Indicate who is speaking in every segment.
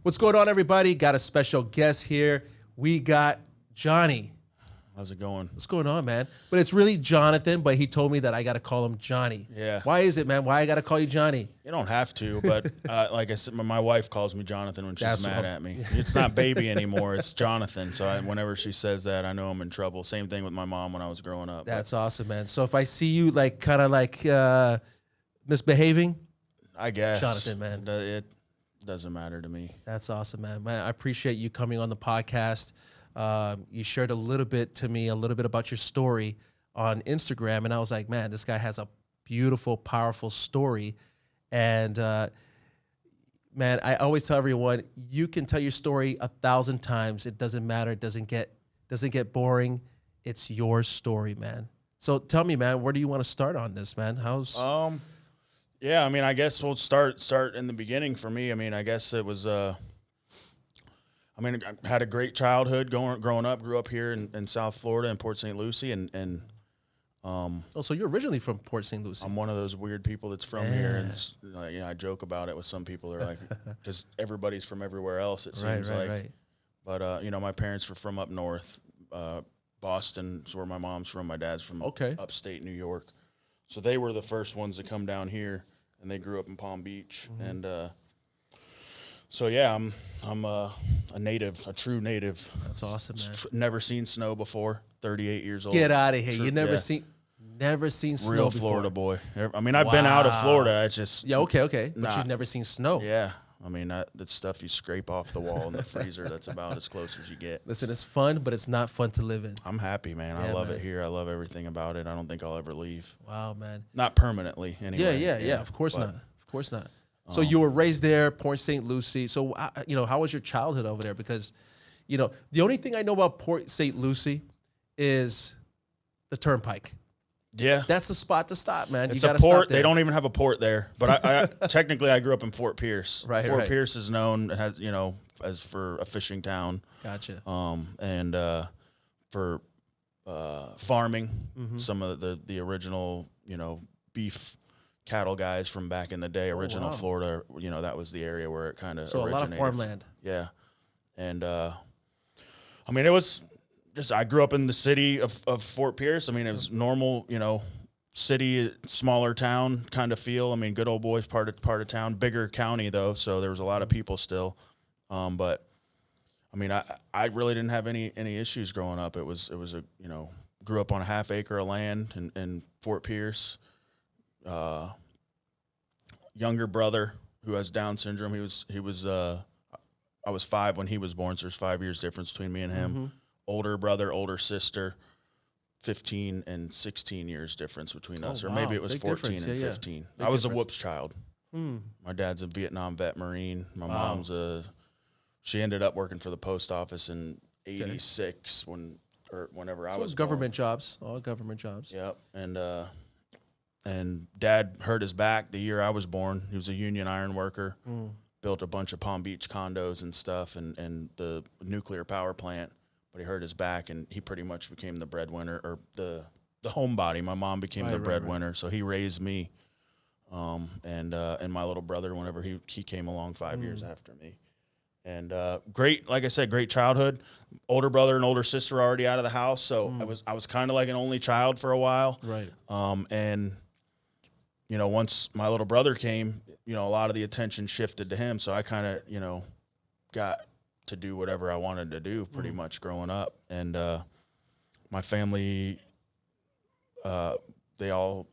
Speaker 1: What's going on, everybody? Got a special guest here. We got Johnny.
Speaker 2: How's it going?
Speaker 1: What's going on, man? But it's really Jonathan, but he told me that I got to call him Johnny.
Speaker 2: Yeah.
Speaker 1: Why is it, man? Why I got to call you Johnny?
Speaker 2: You don't have to, but like I said, my wife calls me Jonathan when she's
Speaker 1: That's
Speaker 2: mad at me. It's not baby anymore. It's Jonathan. So whenever she says that, I know I'm in trouble. Same thing with my mom when I was growing up.
Speaker 1: That's awesome, man. So if I see you like kind of like misbehaving,
Speaker 2: I guess.
Speaker 1: Jonathan, man.
Speaker 2: It doesn't matter to me.
Speaker 1: That's awesome, man. Man, I appreciate you coming on the podcast. You shared a little bit about your story on Instagram, and I was like, man, this guy has a beautiful, powerful story. And man, I always tell everyone, you can tell your story 1,000 times. It doesn't matter. It doesn't get boring. It's your story, man. So tell me, man, where do you want to start on this, man?
Speaker 2: Yeah, I mean, I guess we'll start in the beginning for me. I mean, I guess it was I had a great childhood growing up. Grew up here in South Florida in Port St. Lucie, and
Speaker 1: so you're originally from Port St. Lucie.
Speaker 2: I'm one of those weird people that's from here, and I joke about it with some people. They're like, because everybody's from everywhere else. It seems like. But my parents were from up north, Boston is where my mom's from. My dad's from upstate New York, so they were the first ones to come down here, and they grew up in Palm Beach, and. So yeah, I'm a native, a true native.
Speaker 1: That's awesome, man.
Speaker 2: Never seen snow before. 38 years old.
Speaker 1: Get out of here! You never seen snow
Speaker 2: Real
Speaker 1: before.
Speaker 2: Florida boy. I mean, I've been out of Florida. It's just
Speaker 1: okay, but you've never seen snow.
Speaker 2: Yeah, I mean that stuff you scrape off the wall in the freezer. That's about as close as you get.
Speaker 1: Listen, it's fun, but it's not fun to live in.
Speaker 2: I'm happy, man. I love it here. I love everything about it. I don't think I'll ever leave.
Speaker 1: Wow, man.
Speaker 2: Not permanently, anyway.
Speaker 1: Yeah. Of course not. Of course not. So you were raised there, Port St. Lucie. So, how was your childhood over there? Because, the only thing I know about Port St. Lucie is the turnpike.
Speaker 2: Yeah.
Speaker 1: That's the spot to stop, man.
Speaker 2: It's
Speaker 1: you
Speaker 2: a port. They don't even have a port there. But I technically, I grew up in Fort Pierce.
Speaker 1: Right,
Speaker 2: Fort Pierce is known as for a fishing town.
Speaker 1: Gotcha.
Speaker 2: And for farming, some of the original, beef cattle guys from back in the day, original Florida, that was the area where it kind of originated.
Speaker 1: A lot of farmland.
Speaker 2: Yeah. And, it was just, I grew up in the city of Fort Pierce. I mean, it was normal, city, smaller town kind of feel. I mean, good old boys part of town, bigger county though. So there was a lot of people still. But I mean, I really didn't have any issues growing up. It was grew up on a half acre of land in Fort Pierce. Younger brother who has Down syndrome. I was 5 when he was born, so there's 5 years difference between me and him. Mm-hmm. Older brother, older sister, 15 and 16 years difference between us, or maybe it was 14 and 15. I was a whoops child. My dad's a Vietnam vet Marine. My mom's she ended up working for the post office in '86 whenever I was
Speaker 1: government jobs, all government jobs.
Speaker 2: Yep, and Dad hurt his back the year I was born. He was a union iron worker, built a bunch of Palm Beach condos and stuff and the nuclear power plant, but he hurt his back, and he pretty much became the breadwinner, or the homebody. My mom became the breadwinner, so he raised me and my little brother whenever he came along 5 years after me. And great, like I said, great childhood. Older brother and older sister were already out of the house, so I was kind of like an only child for a while.
Speaker 1: Right.
Speaker 2: And once my little brother came, a lot of the attention shifted to him. So I kind of, got to do whatever I wanted to do pretty much growing up. And my family,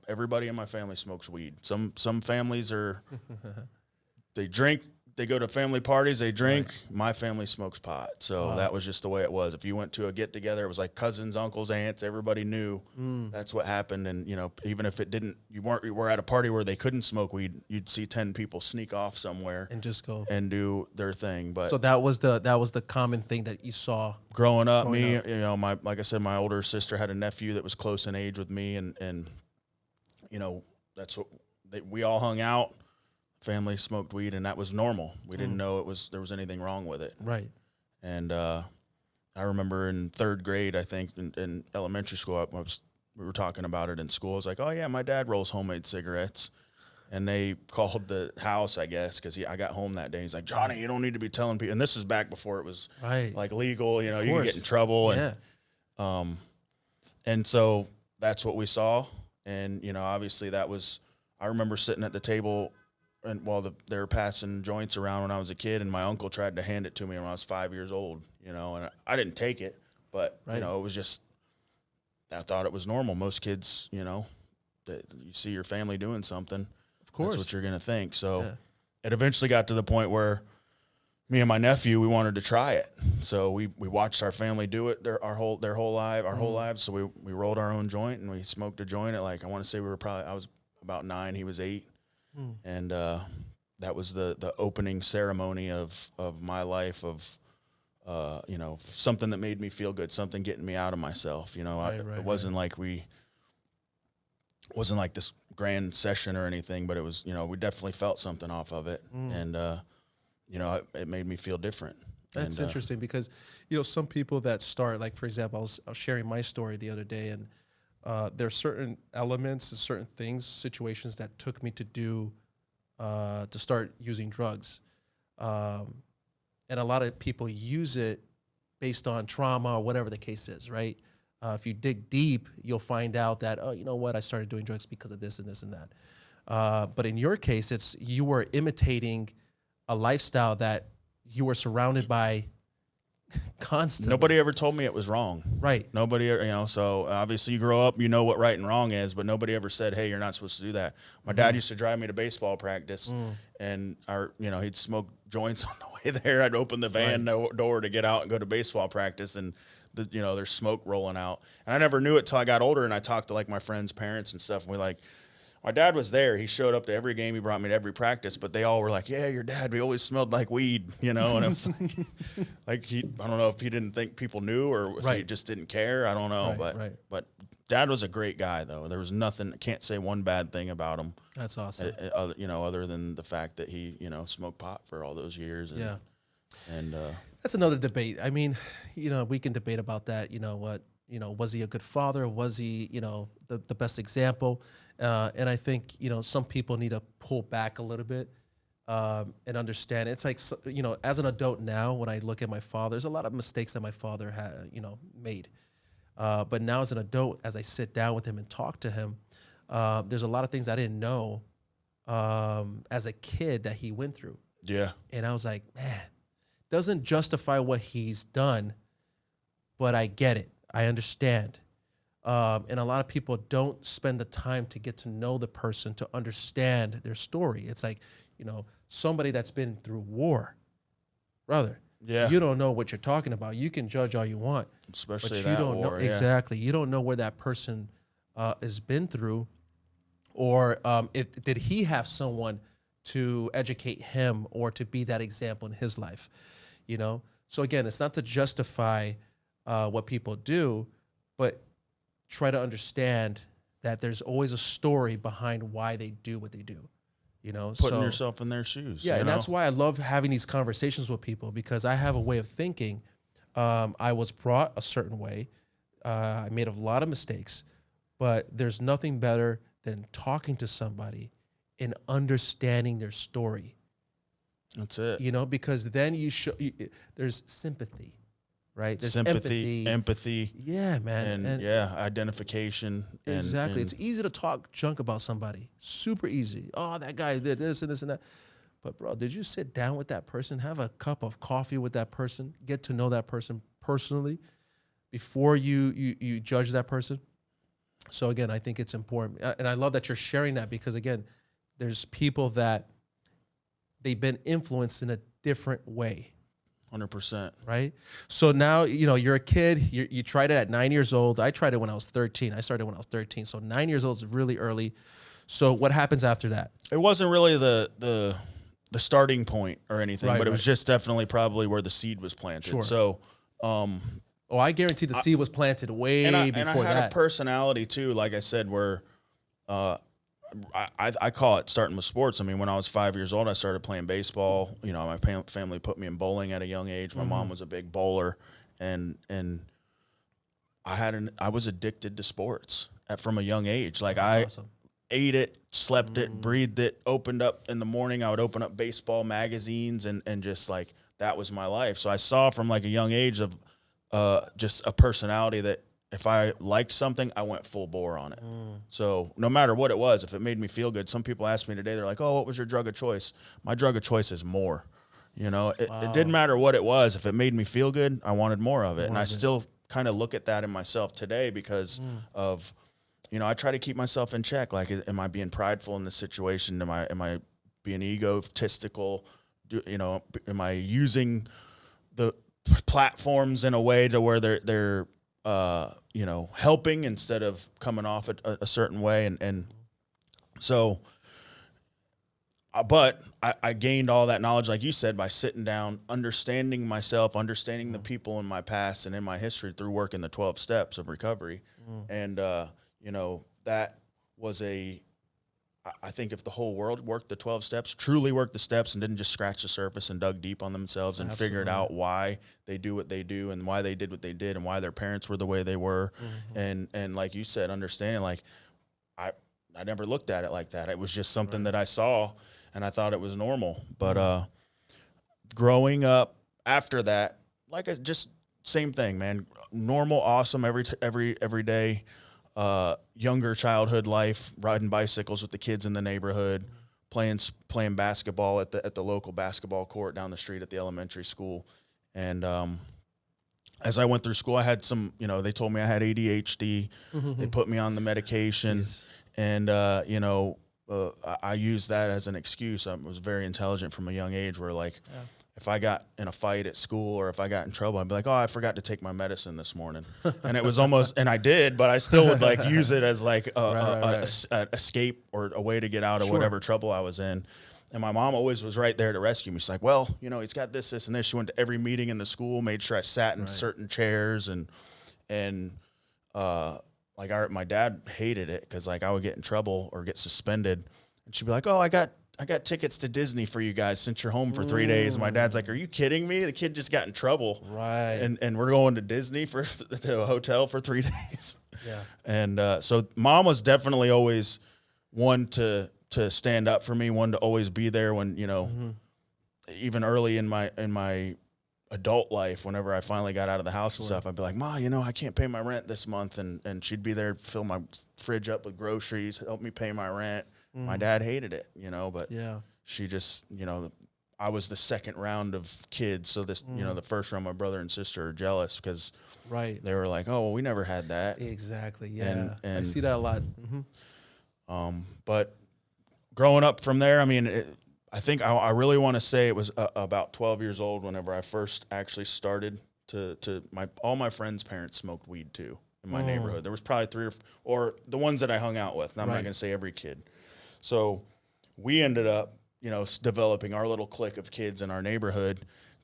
Speaker 2: everybody in my family smokes weed. Some families they drink. They go to family parties, they drink. Right. My family smokes pot. So that was just the way it was. If you went to a get-together, it was like cousins, uncles, aunts, everybody knew that's what happened. And, even if you were at a party where they couldn't smoke weed, you'd see 10 people sneak off somewhere.
Speaker 1: And just go.
Speaker 2: And do their thing. But
Speaker 1: so that was the common thing that you saw.
Speaker 2: Growing up, like I said, my older sister had a nephew that was close in age with me. And that's what we all hung out. Family smoked weed, and that was normal. We didn't know there was anything wrong with it.
Speaker 1: Right.
Speaker 2: And I remember in 3rd grade, I think, in elementary school, we were talking about it in school. I was like, oh, yeah, my dad rolls homemade cigarettes. And they called the house, I guess, because I got home that day. He's like, Johnny, you don't need to be telling people. And this is back before it was like legal. You know, you could get in trouble.
Speaker 1: Yeah.
Speaker 2: And so that's what we saw. And, you know, obviously that was, I remember sitting at the table and while they were passing joints around when I was a kid, and my uncle tried to hand it to me when I was 5 years old, you know, and I didn't take it, but, you know, it was just, I thought it was normal. Most kids, you know, that you see your family doing something. Of course. That's what you're going to think. So it eventually got to the point where me and my nephew, we wanted to try it. So we watched our family do it their whole lives. So we rolled our own joint and we smoked a joint at, like, I want to say I was about 9, he was 8. And that was the opening ceremony of my life, of you know, something that made me feel good, something getting me out of myself. You know, it wasn't like wasn't like this grand session or anything, but it was, you know, we definitely felt something off of it. And, you know, it made me feel different.
Speaker 1: That's interesting because, you know, some people that start, like, for example, I was sharing my story the other day, and there are certain elements and certain things, situations that took me to start using drugs. And a lot of people use it based on trauma or whatever the case is, right? If you dig deep, you'll find out that, oh, you know what, I started doing drugs because of this and this and that. But in your case, you were imitating a lifestyle that you were surrounded by constantly.
Speaker 2: Nobody ever told me it was wrong.
Speaker 1: Right.
Speaker 2: Nobody, you know, so obviously you grow up, you know what right and wrong is, but nobody ever said, hey, you're not supposed to do that. My dad used to drive me to baseball practice, and you know, he'd smoke joints on the way there. I'd open the van door to get out and go to baseball practice, and you know, there's smoke rolling out. And I never knew it till I got older, and I talked to, like, my friends' parents and stuff, and my dad was there. He showed up to every game. He brought me to every practice, but they all were like, yeah, your dad, we always smelled like weed, you know? And it was like, I don't know if he didn't think people knew or if he just didn't care. I don't know. But Dad was a great guy, though. There was nothing, I can't say one bad thing about him.
Speaker 1: That's awesome.
Speaker 2: You know, other than the fact that he, you know, smoked pot for all those years. And
Speaker 1: that's another debate. I mean, you know, we can debate about that. You know what? You know, was he a good father? Was he, you know, the best example? And I think, you know, some people need to pull back a little bit and understand. It's like, you know, as an adult now, when I look at my father, there's a lot of mistakes that my father had, you know, made. But now as an adult, as I sit down with him and talk to him, there's a lot of things I didn't know as a kid that he went through.
Speaker 2: Yeah.
Speaker 1: And I was like, man, doesn't justify what he's done, but I get it. I understand. And a lot of people don't spend the time to get to know the person, to understand their story. It's like, you know, somebody that's been through war, brother. Yeah. You don't know what you're talking about. You can judge all you want,
Speaker 2: especially
Speaker 1: but you don't know exactly. You don't know where that person has been through, or did he have someone to educate him or to be that example in his life, you know? So again, it's not to justify what people do, but try to understand that there's always a story behind why they do what they do, you know?
Speaker 2: Putting yourself in their shoes.
Speaker 1: Yeah, and that's why I love having these conversations with people, because I have a way of thinking. I was brought a certain way. I made a lot of mistakes, but there's nothing better than talking to somebody and understanding their story.
Speaker 2: That's it.
Speaker 1: You know, because then there's sympathy. Right? There's
Speaker 2: empathy.
Speaker 1: Yeah, man.
Speaker 2: And identification.
Speaker 1: Exactly. It's easy to talk junk about somebody. Super easy. Oh, that guy did this and this and that. But, bro, did you sit down with that person, have a cup of coffee with that person, get to know that person personally before you judge that person? So, again, I think it's important. And I love that you're sharing that because, again, there's people that they've been influenced in a different way.
Speaker 2: 100%.
Speaker 1: Right? So now, you know, you're a kid. You tried it at 9 years old. I tried it when I was 13. I started when I was 13. So 9 years old is really early. So what happens after that?
Speaker 2: It wasn't really the starting point or anything, but it was just definitely probably where the seed was planted. Sure. So,
Speaker 1: I guarantee the seed was planted way before that.
Speaker 2: And I had a personality too, like I said, where I call it starting with sports. I mean, when I was 5 years old, I started playing baseball. You know, my family put me in bowling at a young age. My mom was a big bowler, and I was addicted to sports from a young age. Like
Speaker 1: That's awesome.
Speaker 2: ate it, slept it, breathed it, opened up in the morning. I would open up baseball magazines and just like, that was my life. So I saw from like a young age of just a personality that if I liked something, I went full bore on it. So no matter what it was, if it made me feel good, some people ask me today, they're like, oh, what was your drug of choice? My drug of choice is more. You know, it didn't matter what it was. If it made me feel good, I wanted more of it. And I still kind of look at that in myself today because of, you know, I try to keep myself in check. Like, am I being prideful in this situation? Am I being egotistical? You know, am I using the platforms in a way to where they're you know, helping instead of coming off a certain way? And so, but I gained all that knowledge, like you said, by sitting down, understanding myself, understanding the people in my past and in my history through working the 12 steps of recovery. And, you know, that was I think if the whole world worked the 12 steps, truly worked the steps and didn't just scratch the surface and dug deep on themselves and figured out why they do what they do and why they did what they did and why their parents were the way they were. And like you said, understanding, like, I never looked at it like that. It was just something that I saw and I thought it was normal. But growing up after that, like, just same thing, man. Normal, awesome, every day. Younger childhood life, riding bicycles with the kids in the neighborhood, playing basketball at the local basketball court down the street at the elementary school. And as I went through school, I had some, you know, they told me I had ADHD. They put me on the medication. Jeez. And you know, I used that as an excuse. I was very intelligent from a young age where, like, if I got in a fight at school or if I got in trouble, I'd be like, oh, I forgot to take my medicine this morning. And it was almost, and I did, but I still would like use it as like a escape or a way to get out of whatever trouble I was in. And my mom always was right there to rescue me. She's like, well, you know, he's got this, and this. She went to every meeting in the school, made sure I sat in certain chairs and like my dad hated it because like I would get in trouble or get suspended. And she'd be like, oh, I got tickets to Disney for you guys since you're home for 3 days. And my dad's like, are you kidding me? The kid just got in trouble. Right. And we're going to Disney to a hotel for 3 days. Yeah. And so mom was definitely always one to stand up for me, one to always be there when, you know, even early in my adult life, whenever I finally got out of the house and stuff, I'd be like, Ma, you know, I can't pay my rent this month. And she'd be there, fill my fridge up with groceries, help me pay my rent. My dad hated it, you know, but she just, you know, I was the second round of kids. So this, you know, the first round, my brother and sister are jealous because they were like, oh, well, we never had that.
Speaker 1: Exactly. Yeah. And I see that a lot.
Speaker 2: But growing up from there, I mean, I think I really want to say it was about 12 years old whenever I first actually started all my friends' parents smoked weed too in my neighborhood. There was probably 3 or the ones that I hung out with. And I'm not going to say every kid. So we ended up, you know, developing our little clique of kids in our neighborhood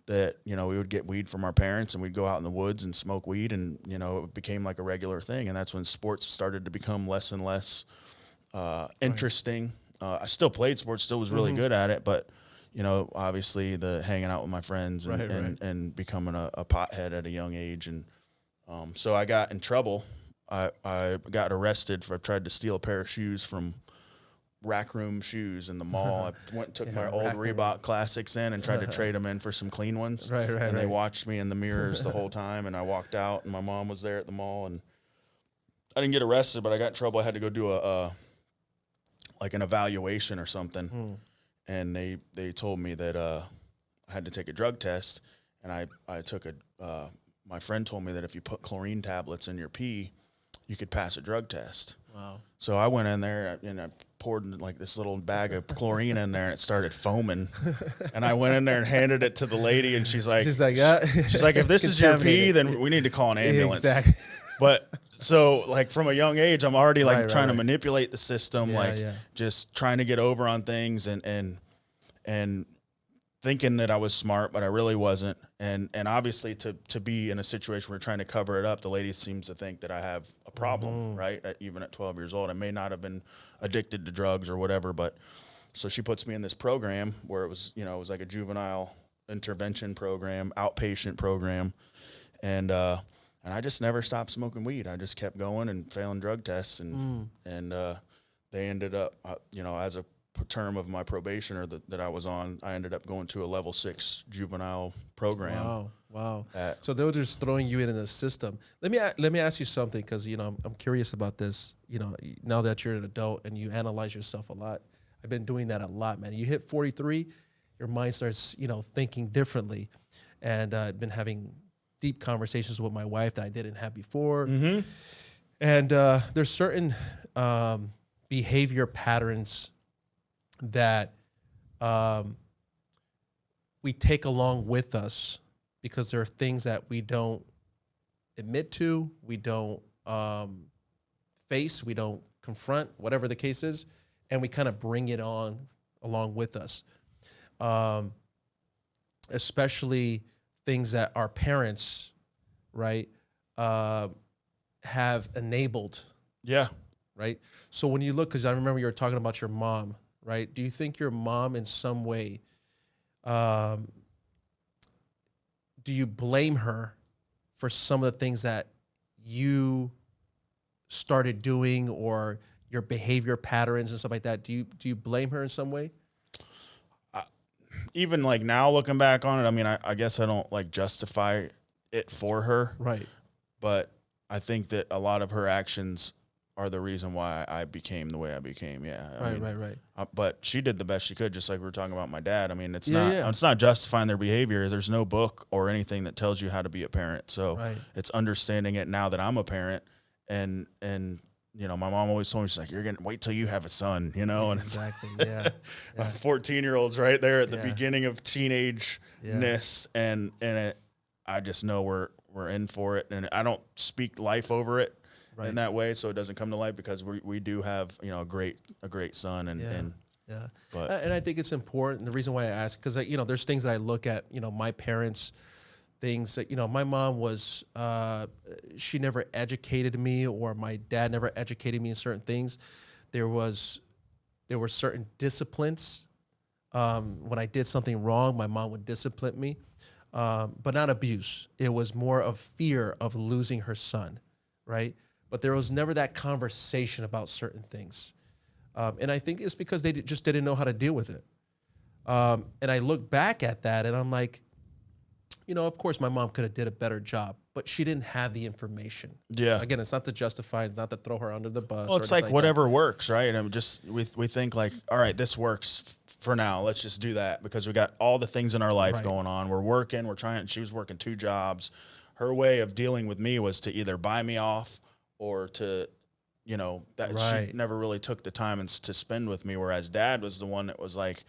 Speaker 2: that, you know, we would get weed from our parents and we'd go out in the woods and smoke weed, and, you know, it became like a regular thing. And that's when sports started to become less and less interesting. I still played sports, still was really good at it, but, you know, obviously the hanging out with my friends and becoming a pothead at a young age. And so I got in trouble. I got arrested for tried to steal a pair of shoes from Rack Room Shoes in the mall. I took my old Reebok Classics in and tried to trade them in for some clean ones. And they watched me in the mirrors the whole time, and I walked out, and my mom was there at the mall, and I didn't get arrested, but I got in trouble. I had to go do like an evaluation or something, and they told me that I had to take a drug test, and I took my friend told me that if you put chlorine tablets in your pee, you could pass a drug test. Wow. So I went in there and I poured like this little bag of chlorine in there, and it started foaming. And I went in there and handed it to the lady, and she's like, yeah. She's like, if this is your pee, then we need to call an ambulance. Exactly. But so like from a young age, I'm already like trying to manipulate the system, just trying to get over on things and thinking that I was smart, but I really wasn't. And obviously to be in a situation where we're trying to cover it up, the lady seems to think that I have a problem, right? Even at 12 years old, I may not have been addicted to drugs or whatever, but so she puts me in this program where it was, you know, it was like a juvenile intervention program, outpatient program. And I just never stopped smoking weed. I just kept going and failing drug tests. And they ended up, as a term of my probation that I was on, I ended up going to a level 6 juvenile program.
Speaker 1: Wow. So they were just throwing you in the system. Let me ask you something, because I'm curious about this. Now that you're an adult and you analyze yourself a lot, I've been doing that a lot, man. You hit 43, your mind starts thinking differently, and I've been having deep conversations with my wife that I didn't have before.
Speaker 2: Mm-hmm.
Speaker 1: And there's certain behavior patterns that we take along with us, because there are things that we don't admit to, we don't face, we don't confront, whatever the case is, and we kind of bring it on along with us. Especially things that our parents, right, have enabled.
Speaker 2: Yeah.
Speaker 1: Right. So when you look, because I remember you were talking about your mom, right? Do you think your mom in some way, do you blame her for some of the things that you started doing, or your behavior patterns and stuff like that? Do you blame her in some way?
Speaker 2: Even like now looking back on it, I mean, I guess I don't like justify it for her.
Speaker 1: Right.
Speaker 2: But I think that a lot of her actions are the reason why I became the way I became. Yeah.
Speaker 1: Right.
Speaker 2: But she did the best she could, just like we were talking about my dad. I mean, it's
Speaker 1: Yeah.
Speaker 2: it's not justifying their behavior. There's no book or anything that tells you how to be a parent. So It's understanding it now that I'm a parent, and my mom always told me, she's like, you're going to wait till you have a son, and
Speaker 1: Exactly. Yeah.
Speaker 2: 14-year-old's right there at the beginning of teenage-ness. And I just know we're in for it. And I don't speak life over it in that way, so it doesn't come to life, because we do have, a great son. And
Speaker 1: I think it's important. The reason why I ask, because there's things that I look at, my parents, things that, my mom was, she never educated me, or my dad never educated me in certain things. There were certain disciplines. When I did something wrong, my mom would discipline me, but not abuse. It was more of fear of losing her son, right? But there was never that conversation about certain things. And I think it's because they just didn't know how to deal with it. And I look back at that and I'm like, of course my mom could have did a better job, but she didn't have the information.
Speaker 2: Yeah.
Speaker 1: Again, it's not to justify, it's not to throw her under the bus.
Speaker 2: Well, it's like whatever works, right? And we think like, all right, this works for now. Let's just do that, because we got all the things in our life going on. We're working, she was working 2 jobs. Her way of dealing with me was to either buy me off, or to, she never really took the time to spend with me. Whereas dad was the one that was like,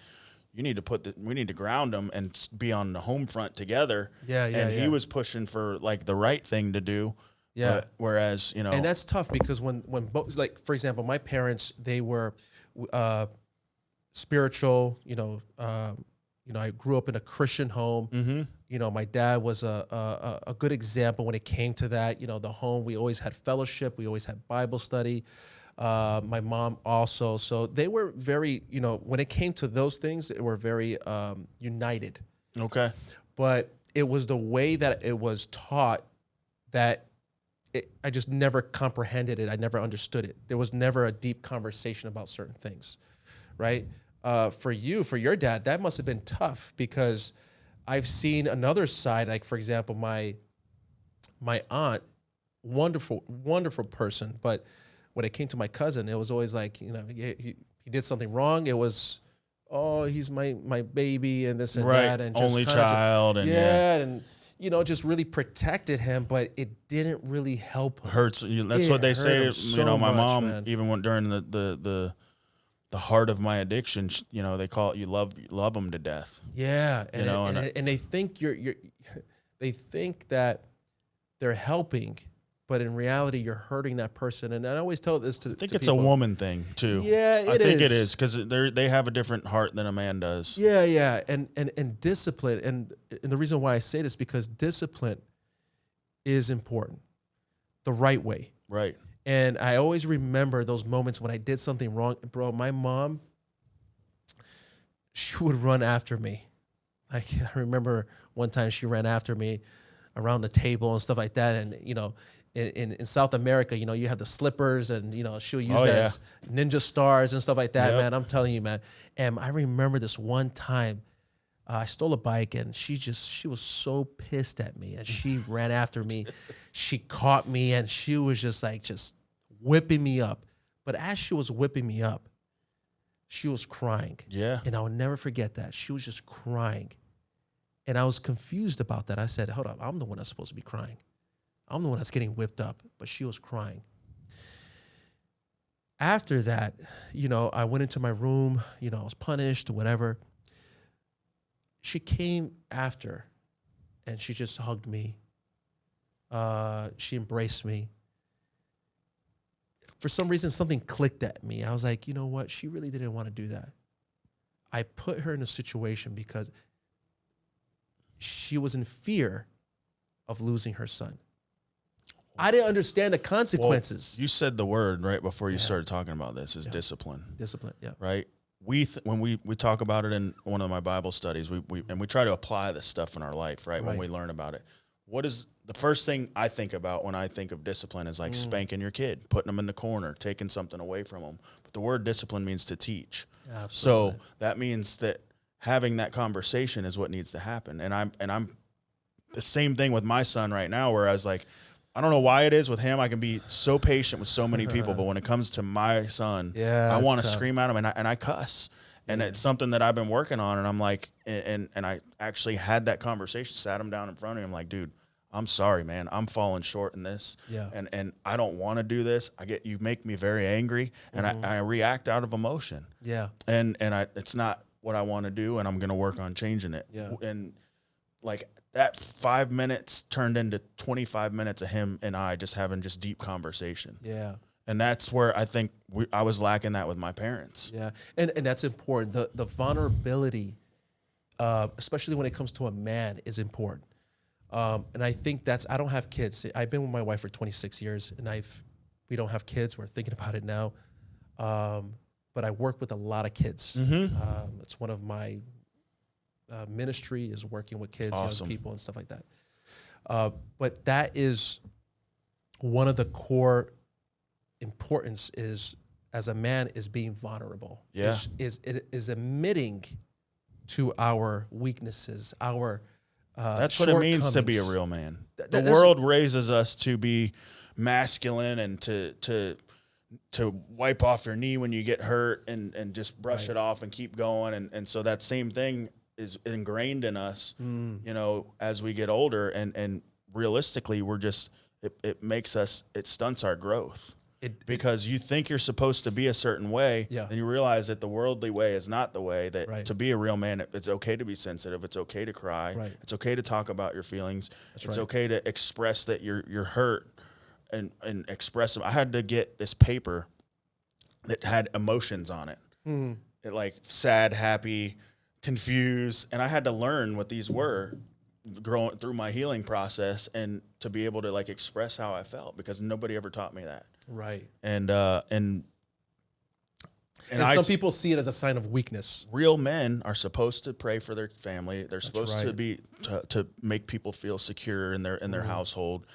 Speaker 2: we need to ground them and be on the home front together. And he was pushing for like the right thing to do. Yeah. Whereas,
Speaker 1: and that's tough, because when both, like, for example, my parents, they were, spiritual, I grew up in a Christian home. Mm-hmm. My dad was a good example when it came to that. The home, we always had fellowship. We always had Bible study. My mom also. So they were very, when it came to those things, they were very united.
Speaker 2: Okay.
Speaker 1: But it was the way that it was taught that I just never comprehended it. I never understood it. There was never a deep conversation about certain things, right? For your dad, that must have been tough, because I've seen another side. Like, for example, my aunt, wonderful person, but when it came to my cousin, it was always like, he did something wrong. It was, oh, he's my baby and this and that, and just
Speaker 2: only child,
Speaker 1: and just really protected him, but it didn't really help him.
Speaker 2: Hurts. That's what they say.
Speaker 1: So
Speaker 2: my
Speaker 1: much,
Speaker 2: mom,
Speaker 1: man.
Speaker 2: even during the heart of my addiction, they call it, you love them to death.
Speaker 1: Yeah, and they think they think that they're helping, but in reality, you're hurting that person. And I always tell this to
Speaker 2: I think
Speaker 1: to
Speaker 2: it's
Speaker 1: people.
Speaker 2: a woman thing too.
Speaker 1: Yeah,
Speaker 2: I think it is, because they have a different heart than a man does.
Speaker 1: Yeah, and discipline, and the reason why I say this, because discipline is important, the right way.
Speaker 2: Right.
Speaker 1: And I always remember those moments when I did something wrong. Bro, my mom, she would run after me. I remember one time she ran after me around the table and stuff like that. And, in South America, you know, you have the slippers and, you know, she'll use
Speaker 2: Oh,
Speaker 1: that
Speaker 2: yeah.
Speaker 1: as ninja stars and stuff like that,
Speaker 2: Yep.
Speaker 1: man. I'm telling you, man. And I remember this one time I stole a bike and she was so pissed at me and she ran after me. She caught me and she was just whipping me up. But as she was whipping me up, she was crying.
Speaker 2: Yeah.
Speaker 1: And I'll never forget that. She was just crying. And I was confused about that. I said, hold up, I'm the one that's supposed to be crying. I'm the one that's getting whipped up, but she was crying. After that, you know, I went into my room, you know, I was punished or whatever. She came after and she just hugged me. She embraced me. For some reason, something clicked at me. I was like, you know what? She really didn't want to do that. I put her in a situation because she was in fear of losing her son. I didn't understand the consequences.
Speaker 2: Well, you said the word right before you started talking about this is discipline.
Speaker 1: Discipline, yeah.
Speaker 2: Right? When we talk about it in one of my Bible studies, we try to apply this stuff in our life, right? When we learn about it. What is the first thing I think about when I think of discipline is like spanking your kid, putting them in the corner, taking something away from them. But the word discipline means to teach. Absolutely. So that means that having that conversation is what needs to happen. And I'm the same thing with my son right now, where I was like, I don't know why it is with him. I can be so patient with so many people, but when it comes to my son, I want to scream at him and I cuss. And it's something that I've been working on. And I'm like, and I actually had that conversation, sat him down in front of him, like, dude, I'm sorry, man. I'm falling short in this. Yeah. And I don't want to do this. You make me very angry and I react out of emotion. Yeah. And it's not what I want to do. And I'm going to work on changing it. Yeah. And like, that 5 minutes turned into 25 minutes of him and I just having deep conversation. Yeah. And that's where I think I was lacking that with my parents. Yeah.
Speaker 1: And that's important. The vulnerability, especially when it comes to a man, is important. And I think I don't have kids. I've been with my wife for 26 years and we don't have kids. We're thinking about it now. But I work with a lot of kids. Mm-hmm. It's one of my ministry is working with kids, young people, and stuff like that. But that is one of the core importance is as a man is being vulnerable. Yeah, is admitting to our weaknesses, our
Speaker 2: that's what it means to be a real man. The world raises us to be masculine and to wipe off your knee when you get hurt and just brush it off and keep going. And so that same thing is ingrained in us, you know, as we get older and realistically it stunts our growth because you think you're supposed to be a certain way and you realize that the worldly way is not the way that to be a real man. It's okay to be sensitive. It's okay to cry. Right. It's okay to talk about your feelings. It's okay to express that you're hurt and express them. I had to get this paper that had emotions on it. It like sad, happy, confused, and I had to learn what these were growing through my healing process and to be able to like express how I felt because nobody ever taught me that. Right. And some people see it as a sign of weakness. Real men are supposed to pray for their family. They're supposed to be to make people feel secure in their household.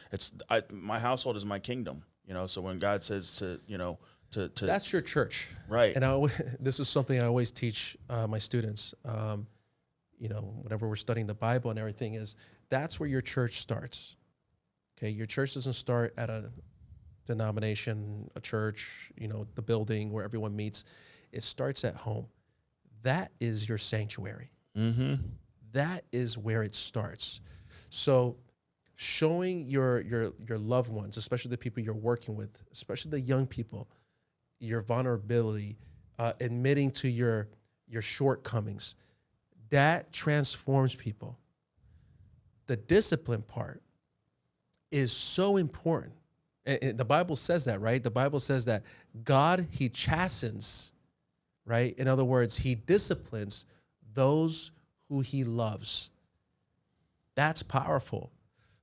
Speaker 2: My household is my kingdom, you know. So when God says to, you know, to that's your church, right? And this is something I always teach my students. You know, whenever we're studying the Bible and everything, is that's where your church starts. Okay, your church doesn't start at a denomination, a church, you know, the building where everyone meets. It starts at home. That is your sanctuary. Mm-hmm. That is where it starts. So showing your loved ones, especially the people you're working with, especially the young people, your vulnerability, admitting to your shortcomings, that transforms people. The discipline part is so important. And the Bible says that, right? The Bible says that God, he chastens, right? In other words, he disciplines those who he loves. That's powerful.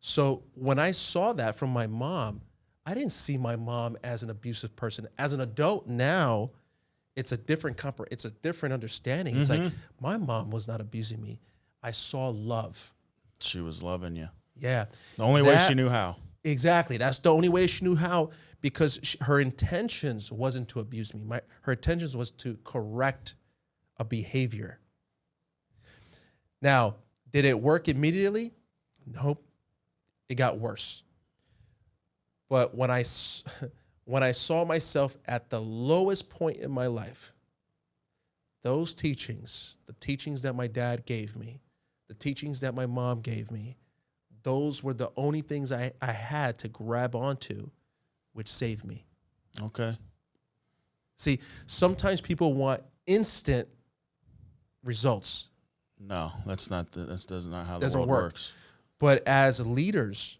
Speaker 2: So when I saw that from my mom, I didn't see my mom as an abusive person. As an adult now, it's a different understanding. Mm-hmm. It's like, my mom was not abusing me. I saw love. She was loving you. Yeah. The only way she knew how.
Speaker 1: Exactly. That's the only way she knew how, because her intentions wasn't to abuse me. Her intentions was to correct a behavior. Now, did it work immediately? Nope. It got worse. But when I saw myself at the lowest point in my life, those teachings, the teachings that my dad gave me, the teachings that my mom gave me, those were the only things I had to grab onto, which saved me.
Speaker 2: Okay.
Speaker 1: See, sometimes people want instant results.
Speaker 2: No, that's not how the
Speaker 1: Doesn't
Speaker 2: world
Speaker 1: work.
Speaker 2: works.
Speaker 1: But as leaders,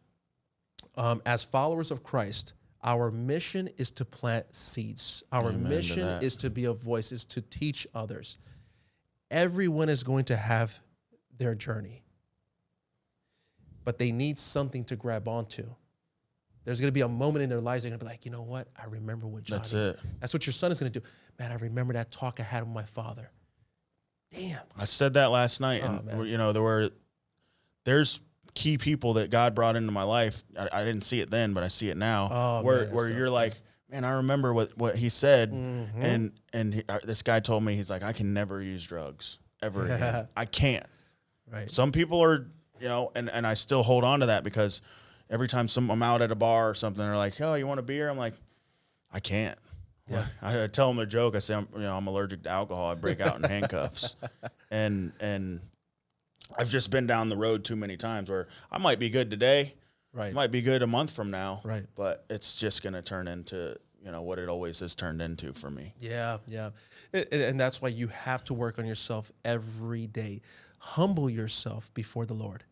Speaker 1: as followers of Christ, our mission is to plant seeds. Our
Speaker 2: Amen to
Speaker 1: mission
Speaker 2: that.
Speaker 1: is to be a voice, is to teach others. Everyone is going to have their journey, but they need something to grab onto. There's going to be a moment in their lives they're going to be like, you know what? I remember what Johnny.
Speaker 2: That's it.
Speaker 1: That's what your son is going to do. Man, I remember that talk I had with my father. Damn.
Speaker 2: I said that last night, and
Speaker 1: man.
Speaker 2: you know, there's key people that God brought into my life. I didn't see it then, but I see it now.
Speaker 1: Oh,
Speaker 2: where
Speaker 1: man,
Speaker 2: where
Speaker 1: that's
Speaker 2: you're
Speaker 1: so
Speaker 2: like, man, I remember what he said,
Speaker 1: Mhm.
Speaker 2: and this guy told me, he's like, I can never use drugs ever again. I can't.
Speaker 1: Right.
Speaker 2: Some people are, you know, and I still hold on to that, because every time I'm out at a bar or something, they're like, oh, you want a beer? I'm like, I can't.
Speaker 1: Yeah.
Speaker 2: I tell them a joke. I say, I'm allergic to alcohol. I break out in handcuffs. And I've just been down the road too many times where I might be good today.
Speaker 1: Right.
Speaker 2: Might be good a month from now.
Speaker 1: Right.
Speaker 2: But it's just going to turn into, you know, what it always has turned into for me.
Speaker 1: Yeah, yeah. And that's why you have to work on yourself every day. Humble yourself before the Lord.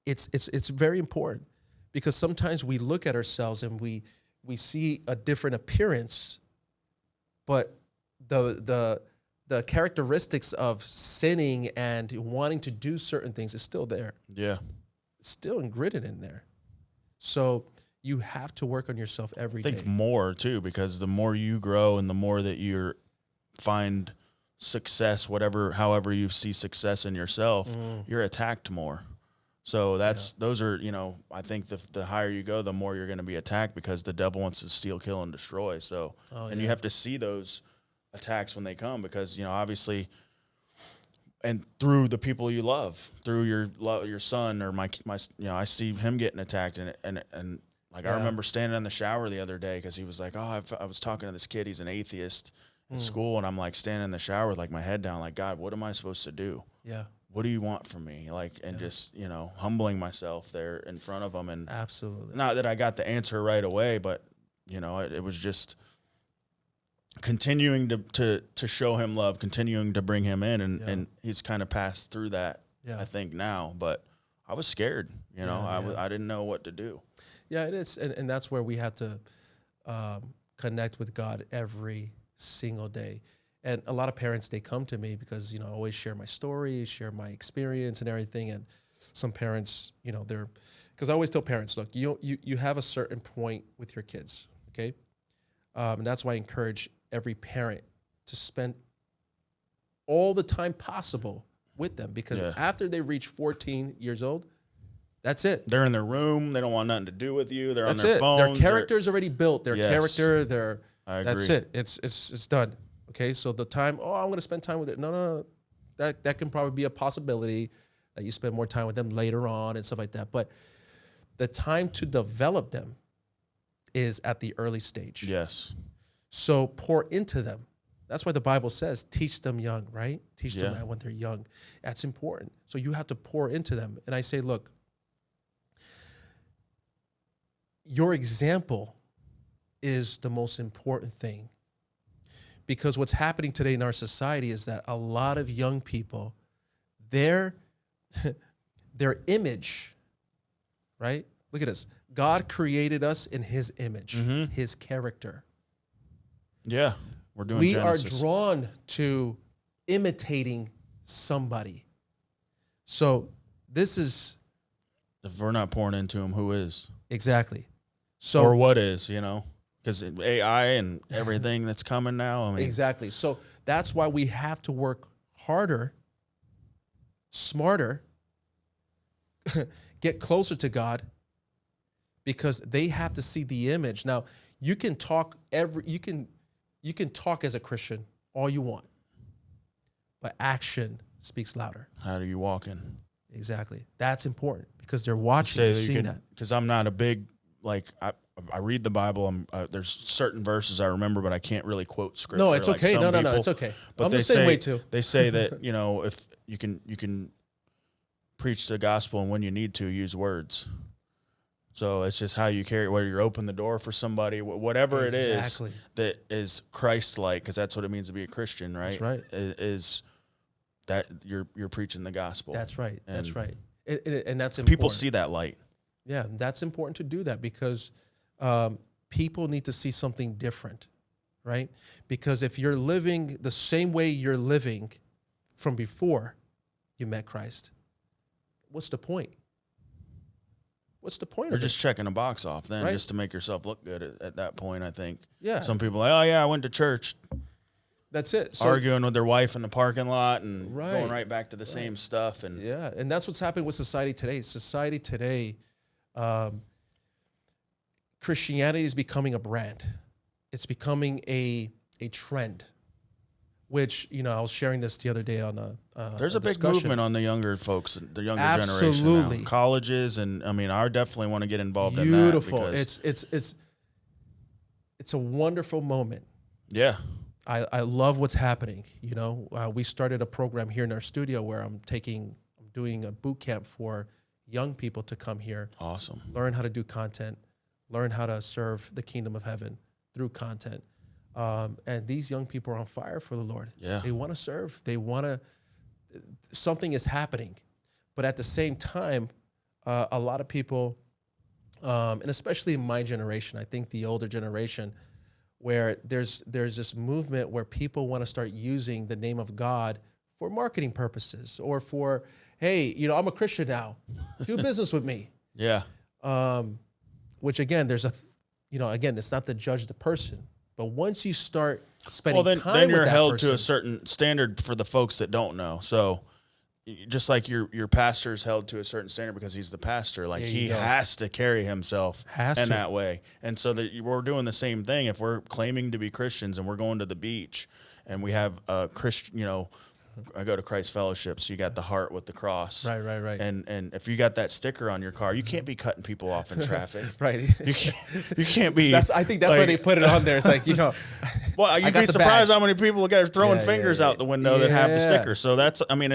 Speaker 1: It's very important, because sometimes we look at ourselves and we see a different appearance, but the characteristics of sinning and wanting to do certain things is still there.
Speaker 2: Yeah.
Speaker 1: It's still ingrided in there. So you have to work on yourself every day.
Speaker 2: I think more too, because the more you grow and the more that you find success, however you see success in yourself, you're attacked more. So those are, you know, I think the higher you go, the more you're going to be attacked, because the devil wants to steal, kill, and destroy. So, you have to see those attacks when they come, because, you know, obviously, and through the people you love, through your son or my, you know, I see him getting attacked, and like, I remember standing in the shower the other day, because he was like, oh, I was talking to this kid, he's an atheist at school, and I'm like standing in the shower with like my head down, like, God, what am I supposed to do? Yeah. What do you want from me? Like, and just, you know, humbling myself there in front of him. And
Speaker 1: absolutely,
Speaker 2: not that I got the answer right away, but, you know, it was just continuing to show him love, continuing to bring him in, and he's kind of passed through that, I think, now. But I was scared, you know, I didn't know what to do. Yeah,
Speaker 1: it is. And that's where we have to connect with God every single day. And a lot of parents, they come to me because, you know, I always share my story, share my experience and everything. And some parents, you know, because I always tell parents, look, you have a certain point with your kids, okay? And that's why I encourage every parent to spend all the time possible with them, because after they reach 14 years old, that's it.
Speaker 2: They're in their room. They don't want nothing to do with you. They're
Speaker 1: that's
Speaker 2: on their
Speaker 1: it.
Speaker 2: phones.
Speaker 1: Their character's already built. Their character,
Speaker 2: I agree.
Speaker 1: that's it. It's done. Okay, so the time, I'm going to spend time with it. No. That can probably be a possibility that you spend more time with them later on and stuff like that. But the time to develop them is at the early stage.
Speaker 2: Yes.
Speaker 1: So pour into them. That's why the Bible says, teach them young, right? Teach them when they're young. That's important. So you have to pour into them. And I say, look, your example is the most important thing. Because what's happening today in our society is that a lot of young people, their image, right? Look at us. God created us in his image, his character.
Speaker 2: Yeah,
Speaker 1: we are drawn to imitating somebody. So this is...
Speaker 2: if we're not pouring into him, who is?
Speaker 1: Exactly. So,
Speaker 2: or what is, you know? Because AI and everything that's coming now. I mean.
Speaker 1: Exactly. So that's why we have to work harder, smarter, get closer to God, because they have to see the image. Now, you can talk you can talk as a Christian all you want, but action speaks louder.
Speaker 2: How do you walk in?
Speaker 1: Exactly. That's important because they're watching,
Speaker 2: Say
Speaker 1: they're
Speaker 2: that
Speaker 1: seeing that.
Speaker 2: because I'm not a big, like, I read the Bible. There's certain verses I remember, but I can't really quote scripture.
Speaker 1: No, it's
Speaker 2: like
Speaker 1: okay.
Speaker 2: some
Speaker 1: No,
Speaker 2: people.
Speaker 1: it's okay.
Speaker 2: But
Speaker 1: I'm
Speaker 2: they
Speaker 1: the same
Speaker 2: say,
Speaker 1: way too.
Speaker 2: They say that, you know, if you can preach the gospel, and when you need to, use words. So it's just how you carry it, whether you're open the door for somebody, whatever
Speaker 1: Exactly.
Speaker 2: it is that is Christ-like, because that's what it means to be a Christian, right?
Speaker 1: That's right.
Speaker 2: Is that you're preaching the gospel.
Speaker 1: That's right. That's
Speaker 2: And
Speaker 1: right. And that's important.
Speaker 2: people see that light.
Speaker 1: Yeah, that's important to do that because people need to see something different, right? Because if you're living the same way you're living from before you met Christ, what's the point? What's the point
Speaker 2: Or
Speaker 1: of
Speaker 2: just
Speaker 1: it?
Speaker 2: checking a box off then,
Speaker 1: Right.
Speaker 2: just to make yourself look good at that point, I think.
Speaker 1: Yeah.
Speaker 2: Some people are like, oh, yeah, I went to church,
Speaker 1: That's it. So,
Speaker 2: arguing with their wife in the parking lot and
Speaker 1: Right.
Speaker 2: going right back to the same stuff. And
Speaker 1: yeah, and that's what's happening with society today. Society today, Christianity is becoming a brand. It's becoming a trend, which, you know, I was sharing this the other day on
Speaker 2: there's a big
Speaker 1: discussion.
Speaker 2: movement on the younger folks, the younger
Speaker 1: Absolutely.
Speaker 2: generation now. Colleges, and I mean, I definitely want to get involved in that.
Speaker 1: Beautiful.
Speaker 2: Because,
Speaker 1: It's a wonderful moment.
Speaker 2: yeah.
Speaker 1: I love what's happening. You know, we started a program here in our studio where I'm doing a boot camp for young people to come here,
Speaker 2: Awesome.
Speaker 1: learn how to do content, learn how to serve the kingdom of heaven through content. And these young people are on fire for the Lord.
Speaker 2: Yeah.
Speaker 1: They want to serve. They want to, something is happening. But at the same time, a lot of people, and especially in my generation, I think the older generation, where there's this movement where people want to start using the name of God for marketing purposes or for, hey, you know, I'm a Christian now, do business with me.
Speaker 2: Yeah.
Speaker 1: Which again, again, it's not to judge the person, but once you start spending time
Speaker 2: then
Speaker 1: with
Speaker 2: you're
Speaker 1: that
Speaker 2: held
Speaker 1: person,
Speaker 2: to a certain standard for the folks that don't know. So just like your pastor's held to a certain standard because he's the pastor, like
Speaker 1: There
Speaker 2: he
Speaker 1: you go.
Speaker 2: has to carry himself
Speaker 1: Has
Speaker 2: in
Speaker 1: to.
Speaker 2: that way. And so that we're doing the same thing. If we're claiming to be Christians and we're going to the beach and we have a Christian, you know, I go to Christ Fellowship, so you got the heart with the cross.
Speaker 1: Right.
Speaker 2: And if you got that sticker on your car, you can't be cutting people off in traffic.
Speaker 1: Right.
Speaker 2: You can't be.
Speaker 1: I think that's why they put it on there. It's like, you know,
Speaker 2: Well, you'd
Speaker 1: got
Speaker 2: be
Speaker 1: the
Speaker 2: surprised
Speaker 1: badge.
Speaker 2: how many people are throwing
Speaker 1: Yeah,
Speaker 2: fingers
Speaker 1: yeah,
Speaker 2: out the window that have the
Speaker 1: yeah.
Speaker 2: sticker. So that's, I mean,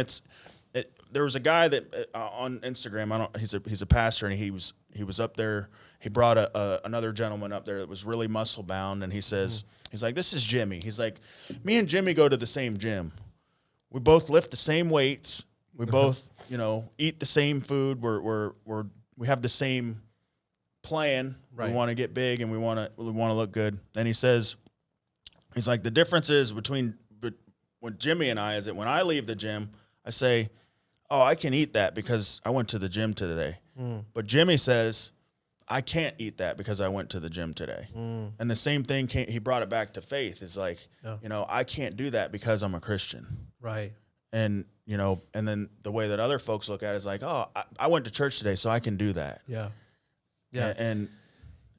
Speaker 2: there was a guy that on Instagram. He's a pastor, and he was up there. He brought another gentleman up there that was really muscle bound, and he says, he's like, this is Jimmy. He's like, me and Jimmy go to the same gym. We both lift the same weights. We both, you know, eat the same food. We have the same plan.
Speaker 1: Right.
Speaker 2: We want to get big and we want to look good. And he says, he's like, the difference is between when Jimmy and I is that when I leave the gym, I say, oh, I can eat that because I went to the gym today. But Jimmy says, I can't eat that because I went to the gym today. And the same thing he brought it back to faith. Is like, you know, I can't do that because I'm a Christian.
Speaker 1: right.
Speaker 2: And, you know, and then the way that other folks look at it is like, oh, I went to church today, so I can do that.
Speaker 1: Yeah.
Speaker 2: And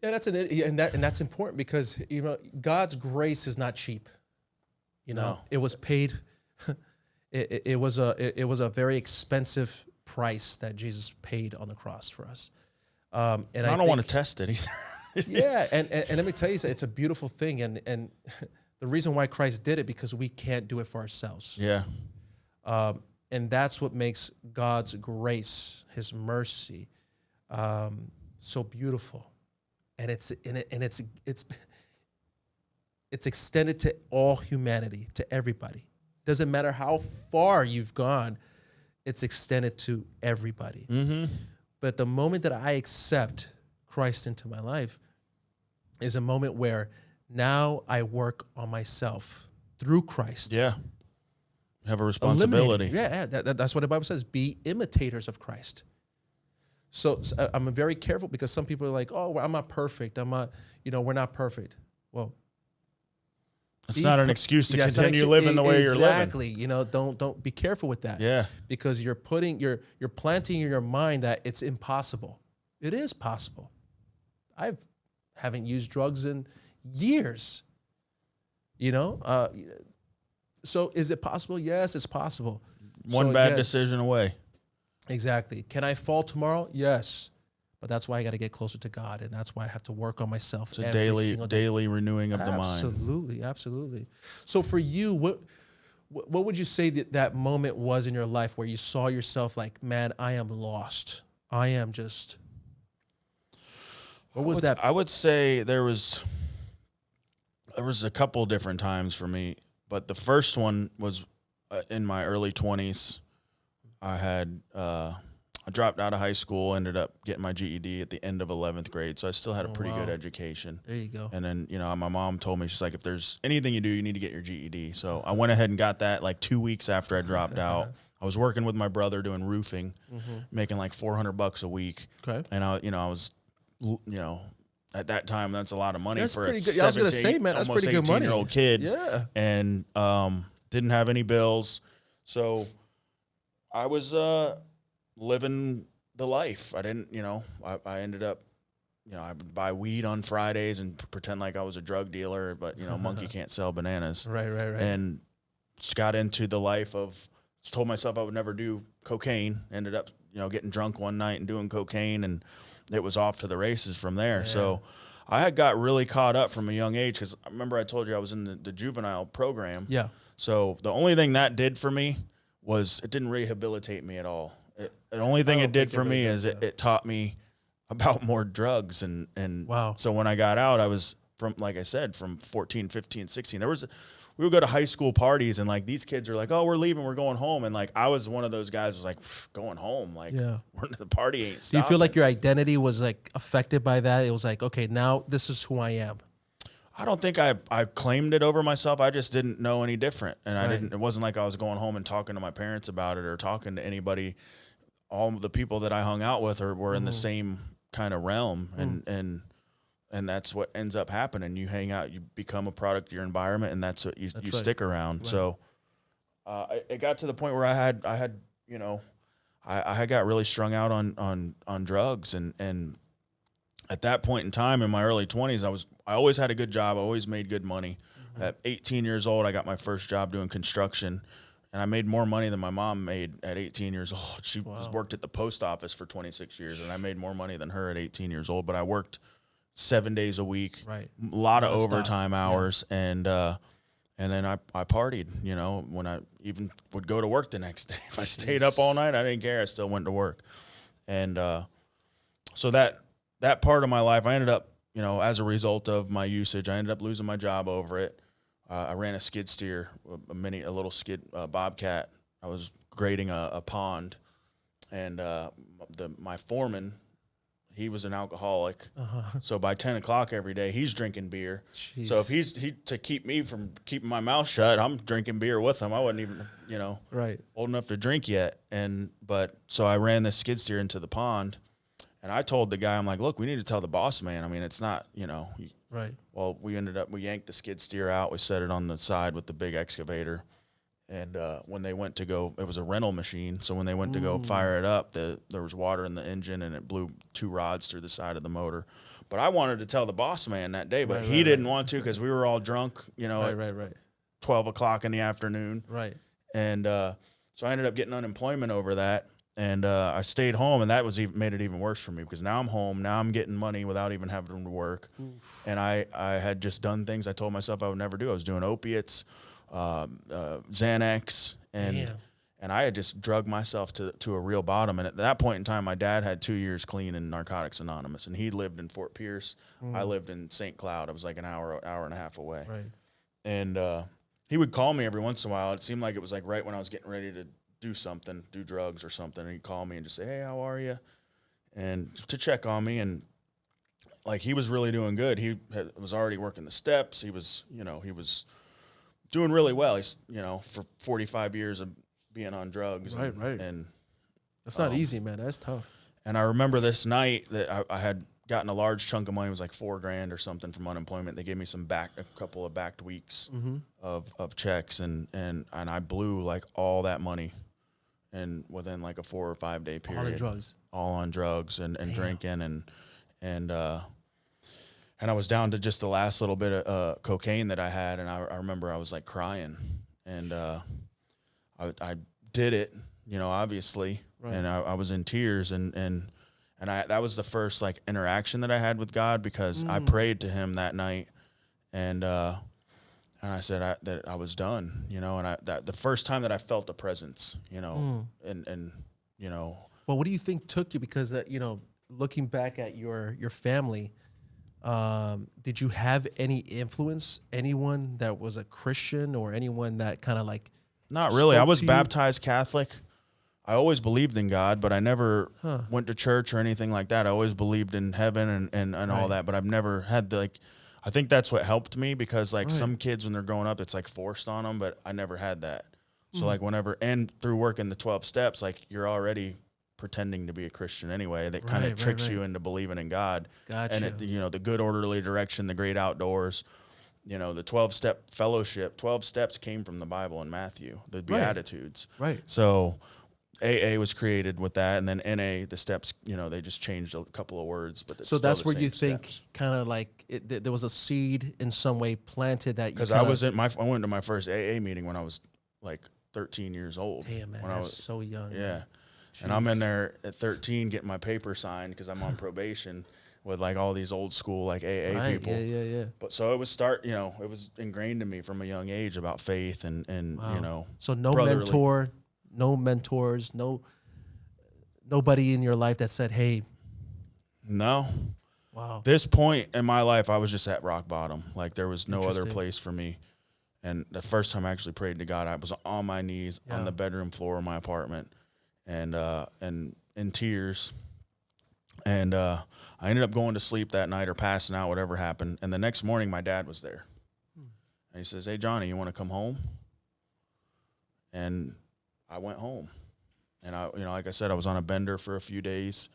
Speaker 1: Yeah, that's important because, you know, God's grace is not cheap. You know,
Speaker 2: No.
Speaker 1: it was paid. it was a very expensive price that Jesus paid on the cross for us. And
Speaker 2: I don't want to test it either.
Speaker 1: Yeah, and let me tell you, it's a beautiful thing, and the reason why Christ did it because we can't do it for ourselves.
Speaker 2: Yeah.
Speaker 1: And that's what makes God's grace, His mercy, so beautiful, and it's extended to all humanity, to everybody. Doesn't matter how far you've gone, it's extended to everybody.
Speaker 2: Mm-hmm.
Speaker 1: But the moment that I accept Christ into my life is a moment where now I work on myself through Christ.
Speaker 2: Yeah. Have a responsibility.
Speaker 1: That's what the Bible says. Be imitators of Christ. So I'm very careful because some people are like, oh, well, I'm not perfect. We're not perfect. Well,
Speaker 2: It's not an excuse to continue living the way you're living.
Speaker 1: Exactly. You know, don't be careful with that.
Speaker 2: Yeah.
Speaker 1: Because you're planting in your mind that it's impossible. It is possible. I haven't used drugs in years. You know, so is it possible? Yes, it's possible.
Speaker 2: One
Speaker 1: So
Speaker 2: bad
Speaker 1: again,
Speaker 2: decision away.
Speaker 1: exactly. Can I fall tomorrow? Yes. But that's why I got to get closer to God, and that's why I have to work on myself.
Speaker 2: It's a
Speaker 1: every single day.
Speaker 2: daily renewing of the mind.
Speaker 1: Absolutely, absolutely. So for you, what would you say that moment was in your life where you saw yourself like, man, I am lost. I am just. What was that?
Speaker 2: I would say there was a couple different times for me, but the first one was in my early 20s. I dropped out of high school, ended up getting my GED at the end of 11th grade, so I still had a pretty good education.
Speaker 1: There you go.
Speaker 2: And then, my mom told me, she's like, if there's anything you do, you need to get your GED. So I went ahead and got that like 2 weeks after I dropped out. I was working with my brother doing roofing, making like $400 a week.
Speaker 1: Okay.
Speaker 2: And I was, at that time, that's a lot of money for a
Speaker 1: pretty good. I was gonna say, man, that's pretty good money.
Speaker 2: 18-year-old kid.
Speaker 1: Yeah.
Speaker 2: And didn't have any bills. So I was living the life. I didn't, I ended up, I would buy weed on Fridays and pretend like I was a drug dealer, but, monkey can't sell bananas.
Speaker 1: Right.
Speaker 2: And just got into the life of, told myself I would never do cocaine, ended up, getting drunk one night and doing cocaine, and it was off to the races from there. Yeah. So I had got really caught up from a young age, because I remember I told you I was in the juvenile program.
Speaker 1: Yeah.
Speaker 2: So the only thing that did for me was it didn't rehabilitate me at all. The only thing it did for me is it taught me about more drugs. And
Speaker 1: wow.
Speaker 2: So when I got out, I was from 14, 15, 16, we would go to high school parties, and like these kids are like, oh, we're leaving, we're going home. And like, I was one of those guys who was like, going home. Like, the party ain't stopping.
Speaker 1: Do you feel like your identity was like affected by that? It was like, okay, now this is who I am.
Speaker 2: I don't think I claimed it over myself. I just didn't know any different. And it wasn't like I was going home and talking to my parents about it or talking to anybody. All of the people that I hung out with were in the same kind of realm. And that's what ends up happening. You hang out, you become a product of your environment, and that's what you stick around. Right. So it got to the point where I had got really strung out on drugs. And at that point in time in my early 20s, I always had a good job. I always made good money. At 18 years old, I got my first job doing construction, and I made more money than my mom made at 18 years old. She worked at the post office for 26 years, and I made more money than her at 18 years old. But I worked 7 days a week, a lot of overtime hours, and then I partied. When I even would go to work the next day, if I stayed up all night, I didn't care. I still went to work, and so that part of my life, I ended up, as a result of my usage, I ended up losing my job over it. I ran a skid steer, a little skid bobcat. I was grading a pond, and my foreman, he was an alcoholic. So by 10 o'clock every day, he's drinking beer. Jeez. So if to keep me from keeping my mouth shut, I'm drinking beer with him. I wasn't even, old enough to drink yet. So I ran this skid steer into the pond, and I told the guy, I'm like, look, we need to tell the boss man. I mean, it's not,
Speaker 1: Right.
Speaker 2: Well, we yanked the skid steer out. We set it on the side with the big excavator. And when they went to go, it was a rental machine. So when they went to go fire it up, there was water in the engine, and it blew 2 rods through the side of the motor. But I wanted to tell the boss man that day, but he didn't want to, because we were all drunk, at 12 o'clock in the afternoon.
Speaker 1: Right.
Speaker 2: And so I ended up getting unemployment over that. And I stayed home, and that made it even worse for me, because now I'm home. Now I'm getting money without even having to work. Oof. And I had just done things I told myself I would never do. I was doing opiates, Xanax, and I had just drugged myself to a real bottom. And at that point in time, my dad had 2 years clean in Narcotics Anonymous, and he lived in Fort Pierce. I lived in St. Cloud. I was like an hour and a half away.
Speaker 1: Right.
Speaker 2: And he would call me every once in a while. It seemed like it was like right when I was getting ready to do drugs or something, and he'd call me and just say, hey, how are you? And to check on me. And like, he was really doing good. He was already working the steps. He was doing really well. He's, for 45 years of being on drugs.
Speaker 1: Right.
Speaker 2: And
Speaker 1: that's not easy, man. That's tough.
Speaker 2: And I remember this night that I had gotten a large chunk of money. It was like $4,000 or something from unemployment. They gave me a couple of backed weeks of checks, and I blew like all that money. And within like a 4 or 5 day period,
Speaker 1: all on drugs,
Speaker 2: and drinking, and and I was down to just the last little bit of cocaine that I had, and I remember I was like crying, and I did it, you know, obviously,
Speaker 1: Right.
Speaker 2: and I was in tears, and that was the first like interaction that I had with God, because I prayed to Him that night, and I said that I was done, you know, and that the first time that I felt the presence, you know, and you know.
Speaker 1: Well, what do you think took you? Because you know, looking back at your family, did you have any influence? Anyone that was a Christian or anyone that kind of like?
Speaker 2: Not really. I
Speaker 1: spoke
Speaker 2: was
Speaker 1: to you?
Speaker 2: baptized Catholic. I always believed in God, but I never went to church or anything like that. I always believed in heaven and all
Speaker 1: Right.
Speaker 2: that, but I've never had the, like, I think that's what helped me, because like
Speaker 1: Right.
Speaker 2: some kids when they're growing up, it's like forced on them, but I never had that. So like whenever, and through working the 12 steps, like you're already pretending to be a Christian anyway. That kind of
Speaker 1: Right,
Speaker 2: tricks
Speaker 1: right.
Speaker 2: you into believing in God.
Speaker 1: Gotcha.
Speaker 2: And it, you know, the good orderly direction, the great outdoors, you know, the 12-step fellowship. 12 steps came from the Bible in Matthew, the Beatitudes.
Speaker 1: Right.
Speaker 2: So AA was created with that, and then NA, the steps, you know, they just changed a couple of words, but it's
Speaker 1: So
Speaker 2: still
Speaker 1: that's
Speaker 2: the
Speaker 1: where you
Speaker 2: same
Speaker 1: think
Speaker 2: steps.
Speaker 1: kind of like there was a seed in some way planted that you.
Speaker 2: Because I went to my first AA meeting when I was like 13 years old.
Speaker 1: Damn, man,
Speaker 2: when
Speaker 1: that's
Speaker 2: I was,
Speaker 1: so young.
Speaker 2: yeah.
Speaker 1: Man.
Speaker 2: And I'm in
Speaker 1: Jeez.
Speaker 2: there at 13 getting my paper signed because I'm on probation with like all these old school like AA
Speaker 1: Right.
Speaker 2: people.
Speaker 1: Yeah.
Speaker 2: But so it was you know, it was ingrained in me from a young age about faith and
Speaker 1: Wow.
Speaker 2: you know.
Speaker 1: So no
Speaker 2: brotherly.
Speaker 1: mentor, no mentors, nobody in your life that said, "Hey,
Speaker 2: No.
Speaker 1: wow."
Speaker 2: This point in my life, I was just at rock bottom. Like there was no other
Speaker 1: Interesting.
Speaker 2: place for me. And the first time I actually prayed to God, I was on my knees
Speaker 1: Yeah.
Speaker 2: on the bedroom floor of my apartment, and in tears. And I ended up going to sleep that night or passing out, whatever happened. And the next morning, my dad was there, and he says, "Hey, Johnny, you want to come home?" And I went home, and you know, like I said, I was on a bender for a few days.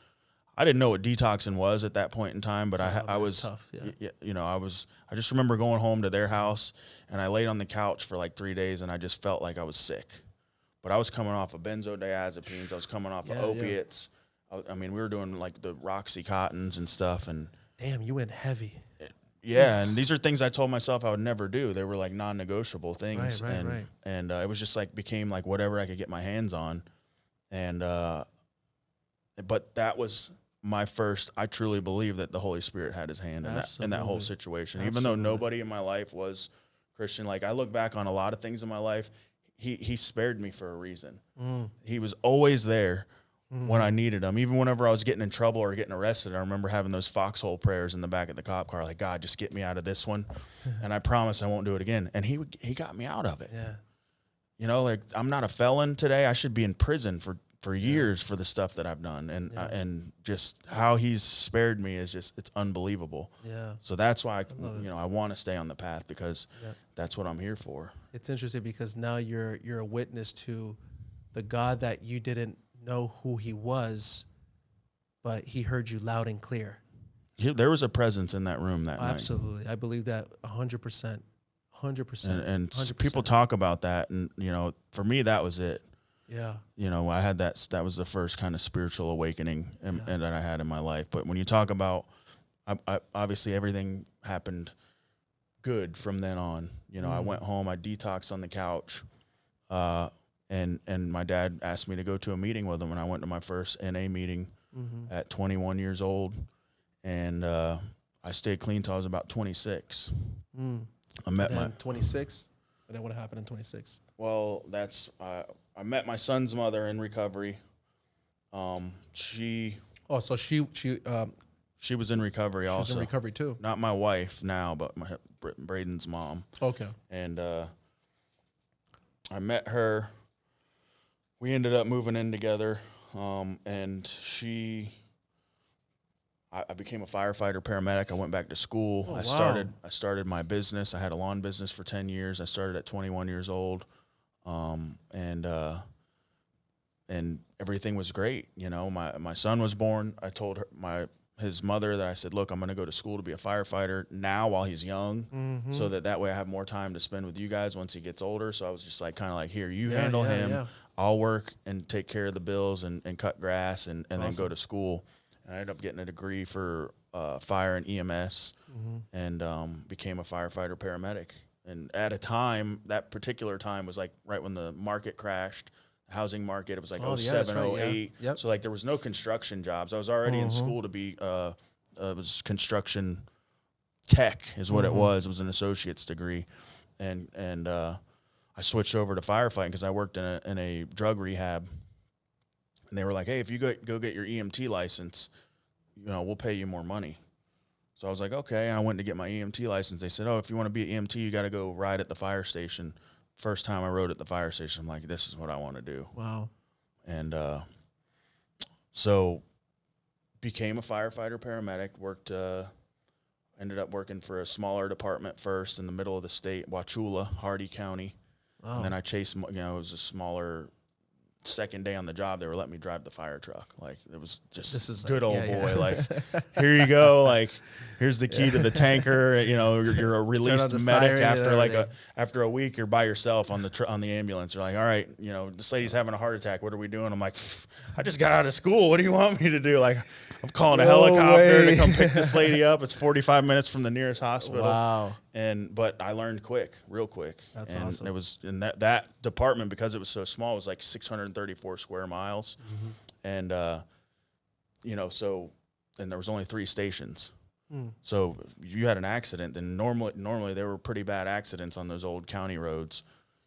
Speaker 2: I didn't know what detoxing was at that point in time, but I
Speaker 1: that's
Speaker 2: was
Speaker 1: tough. Yeah.
Speaker 2: you know, I just remember going home to their house, and I laid on the couch for like 3 days, and I just felt like I was sick. But I was coming off of benzodiazepines. I was coming off of opiates. I mean, we were doing like the Roxycontins and stuff, and
Speaker 1: Damn, you went heavy.
Speaker 2: yeah, and these are things I told myself I would never do. They were like non-negotiable things,
Speaker 1: Right.
Speaker 2: and it was just like became like whatever I could get my hands on, and but that was my first. I truly believe that the Holy Spirit had His hand in that whole
Speaker 1: Absolutely.
Speaker 2: situation. Even
Speaker 1: Absolutely.
Speaker 2: though nobody in my life was Christian, like I look back on a lot of things in my life, He spared me for a reason. He was always there when I needed him. Even whenever I was getting in trouble or getting arrested, I remember having those foxhole prayers in the back of the cop car, like, God, just get me out of this one, and I promise I won't do it again. And he got me out of it.
Speaker 1: Yeah.
Speaker 2: You know, like I'm not a felon today. I should be in prison for years for the stuff that I've done, and just how He's spared me is just, it's unbelievable.
Speaker 1: Yeah.
Speaker 2: So that's why I want to stay on the path, because that's what I'm here for.
Speaker 1: It's interesting because now you're a witness to the God that you didn't know who He was, but He heard you loud and clear.
Speaker 2: There was a presence in that room that night.
Speaker 1: Absolutely. I believe that 100%. 100%.
Speaker 2: And
Speaker 1: 100%.
Speaker 2: people talk about that, and you know, for me that was it.
Speaker 1: Yeah.
Speaker 2: You know, I had that was the first kind of spiritual awakening and that I had in my life. But when you talk about, I obviously everything happened good from then on. You know, I went home, I detoxed on the couch, and my dad asked me to go to a meeting with him, and I went to my first NA meeting at 21 years old, and I stayed clean till I was about 26. I met my
Speaker 1: 26. And then what happened in 26?
Speaker 2: Well, that's I met my son's mother in recovery. She
Speaker 1: So
Speaker 2: she was in recovery also.
Speaker 1: she's in recovery too.
Speaker 2: Not my wife now, but Braden's mom.
Speaker 1: Okay.
Speaker 2: And I met her. We ended up moving in together, and I became a firefighter paramedic. I went back to school.
Speaker 1: Oh,
Speaker 2: I
Speaker 1: wow.
Speaker 2: started my business. I had a lawn business for 10 years. I started at 21 years old. And everything was great. You know, my son was born. I told his mother that I said, look, I'm going to go to school to be a firefighter now while he's young, so that way I have more time to spend with you guys once he gets older. So I was just like, kind of like, here, you handle him.
Speaker 1: Yeah.
Speaker 2: I'll work and take care of the bills and cut grass and then
Speaker 1: awesome.
Speaker 2: go to school. And I ended up getting a degree for fire and EMS, and became a firefighter paramedic. And at a time, that particular time was like right when the market crashed, the housing market. It was like 07,
Speaker 1: right,
Speaker 2: 08.
Speaker 1: Yep.
Speaker 2: So like there was no construction jobs. I was already in school to be it was construction tech is what it was. It was an associate's degree, and I switched over to firefighting because I worked in a drug rehab, and they were like, "Hey, if you go get your EMT license, we'll pay you more money." So I was like, "Okay." And I went to get my EMT license. They said, "Oh, if you want to be an EMT, you got to go ride at the fire station." First time I rode at the fire station, I'm like, "This is what I want to do."
Speaker 1: Wow.
Speaker 2: And so became a firefighter paramedic. Ended up working for a smaller department first in the middle of the state, Wauchula, Hardy County.
Speaker 1: Wow.
Speaker 2: And then I chased, it was a smaller. Second day on the job, they were letting me drive the fire truck. Like, it was just
Speaker 1: This is
Speaker 2: good
Speaker 1: like,
Speaker 2: old boy.
Speaker 1: yeah.
Speaker 2: Like, here you go. Like, here's the key to the tanker. You're a released medic
Speaker 1: siren
Speaker 2: after a week. You're by yourself on the ambulance. You're like, all right, this lady's having a heart attack. What are we doing? I'm like, I just got out of school. What do you want me to do? Like, I'm calling a helicopter to come pick this lady up. It's 45 minutes from the nearest hospital.
Speaker 1: Wow.
Speaker 2: But I learned real quick.
Speaker 1: That's
Speaker 2: and
Speaker 1: awesome.
Speaker 2: It was in that department, because it was so small, it was like 634 square miles. And, and there was only 3 stations. So if you had an accident, then normally there were pretty bad accidents on those old county roads.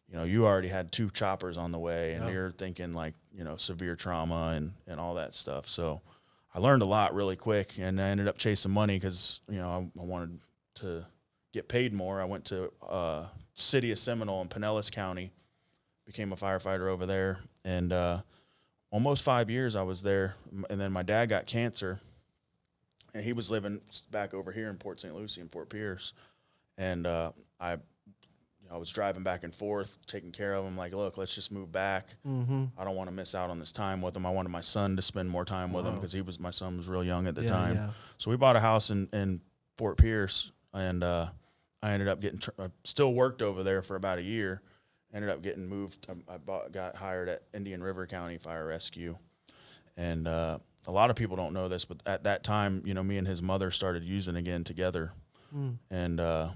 Speaker 2: You already had 2 choppers on the way, and you're thinking like, severe trauma and all that stuff. So I learned a lot really quick, and I ended up chasing money because, I wanted to get paid more. I went to City of Seminole in Pinellas County, became a firefighter over there, and almost 5 years I was there. And then my dad got cancer, and he was living back over here in Port St. Lucie and Fort Pierce, and I was driving back and forth, taking care of him. Like, look, let's just move back. I don't want to miss out on this time with him. I wanted my son to spend more time with him because my son was real young at the time. Yeah. So we bought a house in Fort Pierce, and I ended up getting still worked over there for about a year. Ended up getting moved. Got hired at Indian River County Fire Rescue, and a lot of people don't know this, but at that time, me and his mother started using again together, and a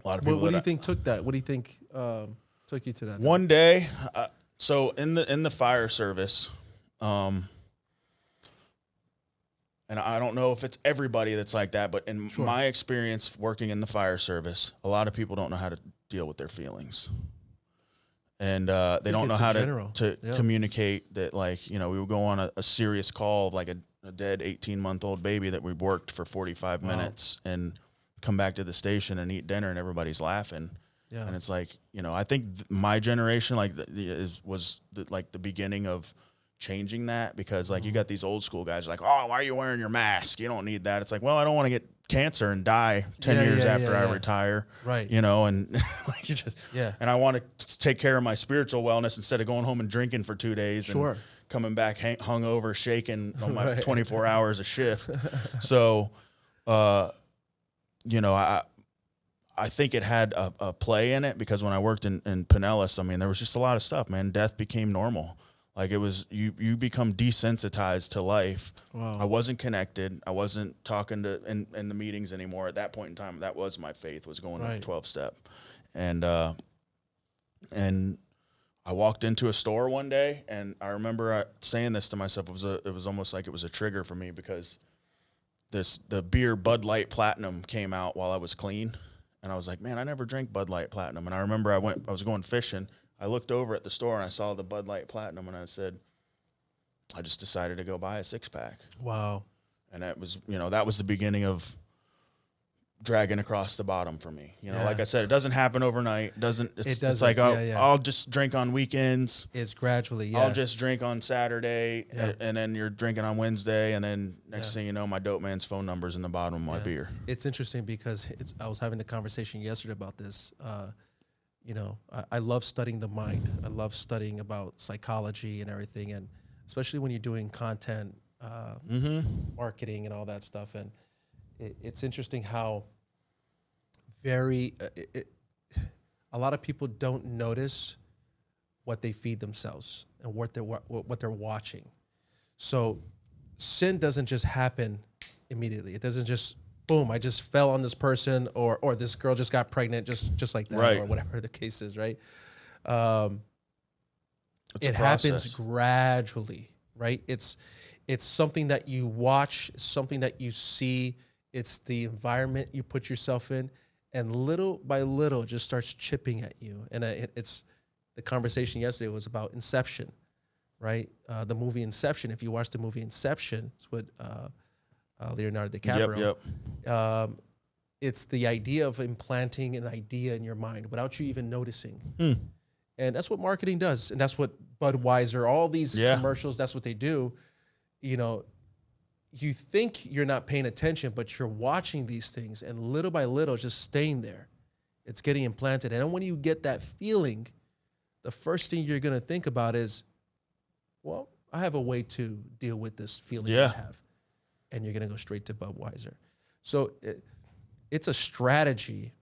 Speaker 2: lot of people.
Speaker 1: What do you think took that? What do you think took you to that?
Speaker 2: One day, so in the fire service, and I don't know if it's everybody that's like that, but in my experience working in the fire service, a lot of people don't know how to deal with their feelings, and they don't know how to communicate that. Like, we would go on a serious call of like a dead 18-month-old baby that we worked for 45 minutes and come back to the station and eat dinner, and everybody's laughing. Yeah. And it's like, I think my generation was the beginning of changing that, because like you got these old school guys like, oh, why are you wearing your mask? You don't need that. It's like, well, I don't want to get cancer and die 10 years after I retire. Right. And like and I want to take care of my spiritual wellness instead of going home and drinking for 2 days and coming back hungover, shaking on my 24 hours a shift. So, I think it had a play in it, because when I worked in Pinellas, I mean, there was just a lot of stuff, man. Death became normal. Like, it was, you become desensitized to life. Wow. I wasn't connected. I wasn't talking to in the meetings anymore. At that point in time, that was my faith, was going to 12-step. And I walked into a store one day, and I remember saying this to myself. It was almost like it was a trigger for me, because the beer Bud Light Platinum came out while I was clean, and I was like, man, I never drank Bud Light Platinum. And I remember I was going fishing. I looked over at the store and I saw the Bud Light Platinum, and I said, I just decided to go buy a 6-pack. Wow. And that was, that was the beginning of dragging across the bottom for me. Like I said, it doesn't happen overnight. It's like, I'll just drink on weekends.
Speaker 1: It's gradually,
Speaker 2: I'll just drink on Saturday, and then you're drinking on Wednesday, and then next thing you know, my dope man's phone number's in the bottom of my beer.
Speaker 1: It's interesting because I was having a conversation yesterday about this. I love studying the mind. I love studying about psychology and everything, and especially when you're doing content, marketing and all that stuff. And it's interesting how a lot of people don't notice what they feed themselves and what they're watching. So sin doesn't just happen immediately. It doesn't just boom, I just fell on this person, or this girl just got pregnant just like that,
Speaker 2: Right.
Speaker 1: or whatever the case is, right?
Speaker 2: It's
Speaker 1: It
Speaker 2: a
Speaker 1: happens
Speaker 2: process.
Speaker 1: gradually, right? It's something that you watch, something that you see. It's the environment you put yourself in, and little by little, it just starts chipping at you. And it's the conversation yesterday was about Inception, right? The movie Inception. If you watch the movie Inception, it's with Leonardo DiCaprio.
Speaker 2: Yep.
Speaker 1: It's the idea of implanting an idea in your mind without you even noticing. And that's what marketing does. And that's what Budweiser, all these commercials, that's what they do. You know, you think you're not paying attention, but you're watching these things, and little by little, just staying there. It's getting implanted. And when you get that feeling, the first thing you're going to think about is, well, I have a way to deal with this feeling I have. And you're going to go straight to Budweiser. So it's a strategy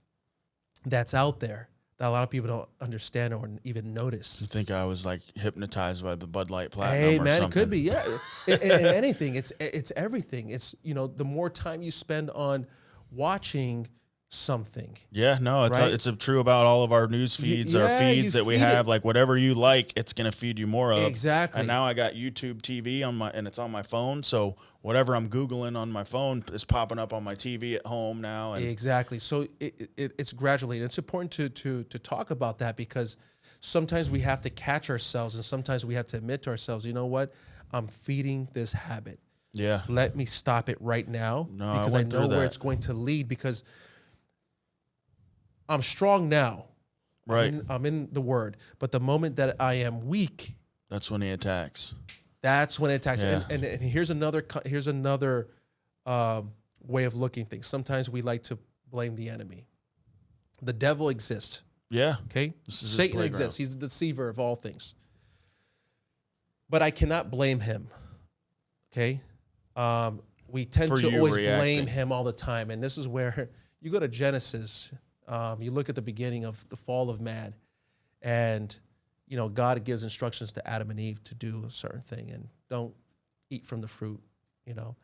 Speaker 1: that's out there that a lot of people don't understand or even notice.
Speaker 2: I think I was like hypnotized by the Bud Light Platinum.
Speaker 1: Hey,
Speaker 2: or
Speaker 1: man,
Speaker 2: something.
Speaker 1: it could be, yeah. in anything, it's everything. It's, you know, the more time you spend on watching something.
Speaker 2: Yeah, no, it's true about all of our news feeds, our feeds that we have. Like whatever you like, it's gonna feed you more of.
Speaker 1: Exactly.
Speaker 2: And now I got YouTube TV on and it's on my phone. So whatever I'm Googling on my phone is popping up on my TV at home now. And
Speaker 1: exactly. So it's gradually. And it's important to talk about that, because sometimes we have to catch ourselves, and sometimes we have to admit to ourselves, you know what? I'm feeding this habit.
Speaker 2: Yeah.
Speaker 1: Let me stop it right now, because I know where it's going to lead, because I'm strong now.
Speaker 2: Right.
Speaker 1: I'm in the word. But the moment that I am weak,
Speaker 2: that's when he attacks.
Speaker 1: That's when it attacks.
Speaker 2: Yeah.
Speaker 1: And here's another way of looking at things. Sometimes we like to blame the enemy. The devil exists.
Speaker 2: Yeah.
Speaker 1: Okay? Satan exists. He's the deceiver of all things. But I cannot blame him. Okay? We tend to always blame him all the time. And this is where you go to Genesis. You look at the beginning of the fall of man, and you know God gives instructions to Adam and Eve to do a certain thing, and don't eat from the fruit. You know,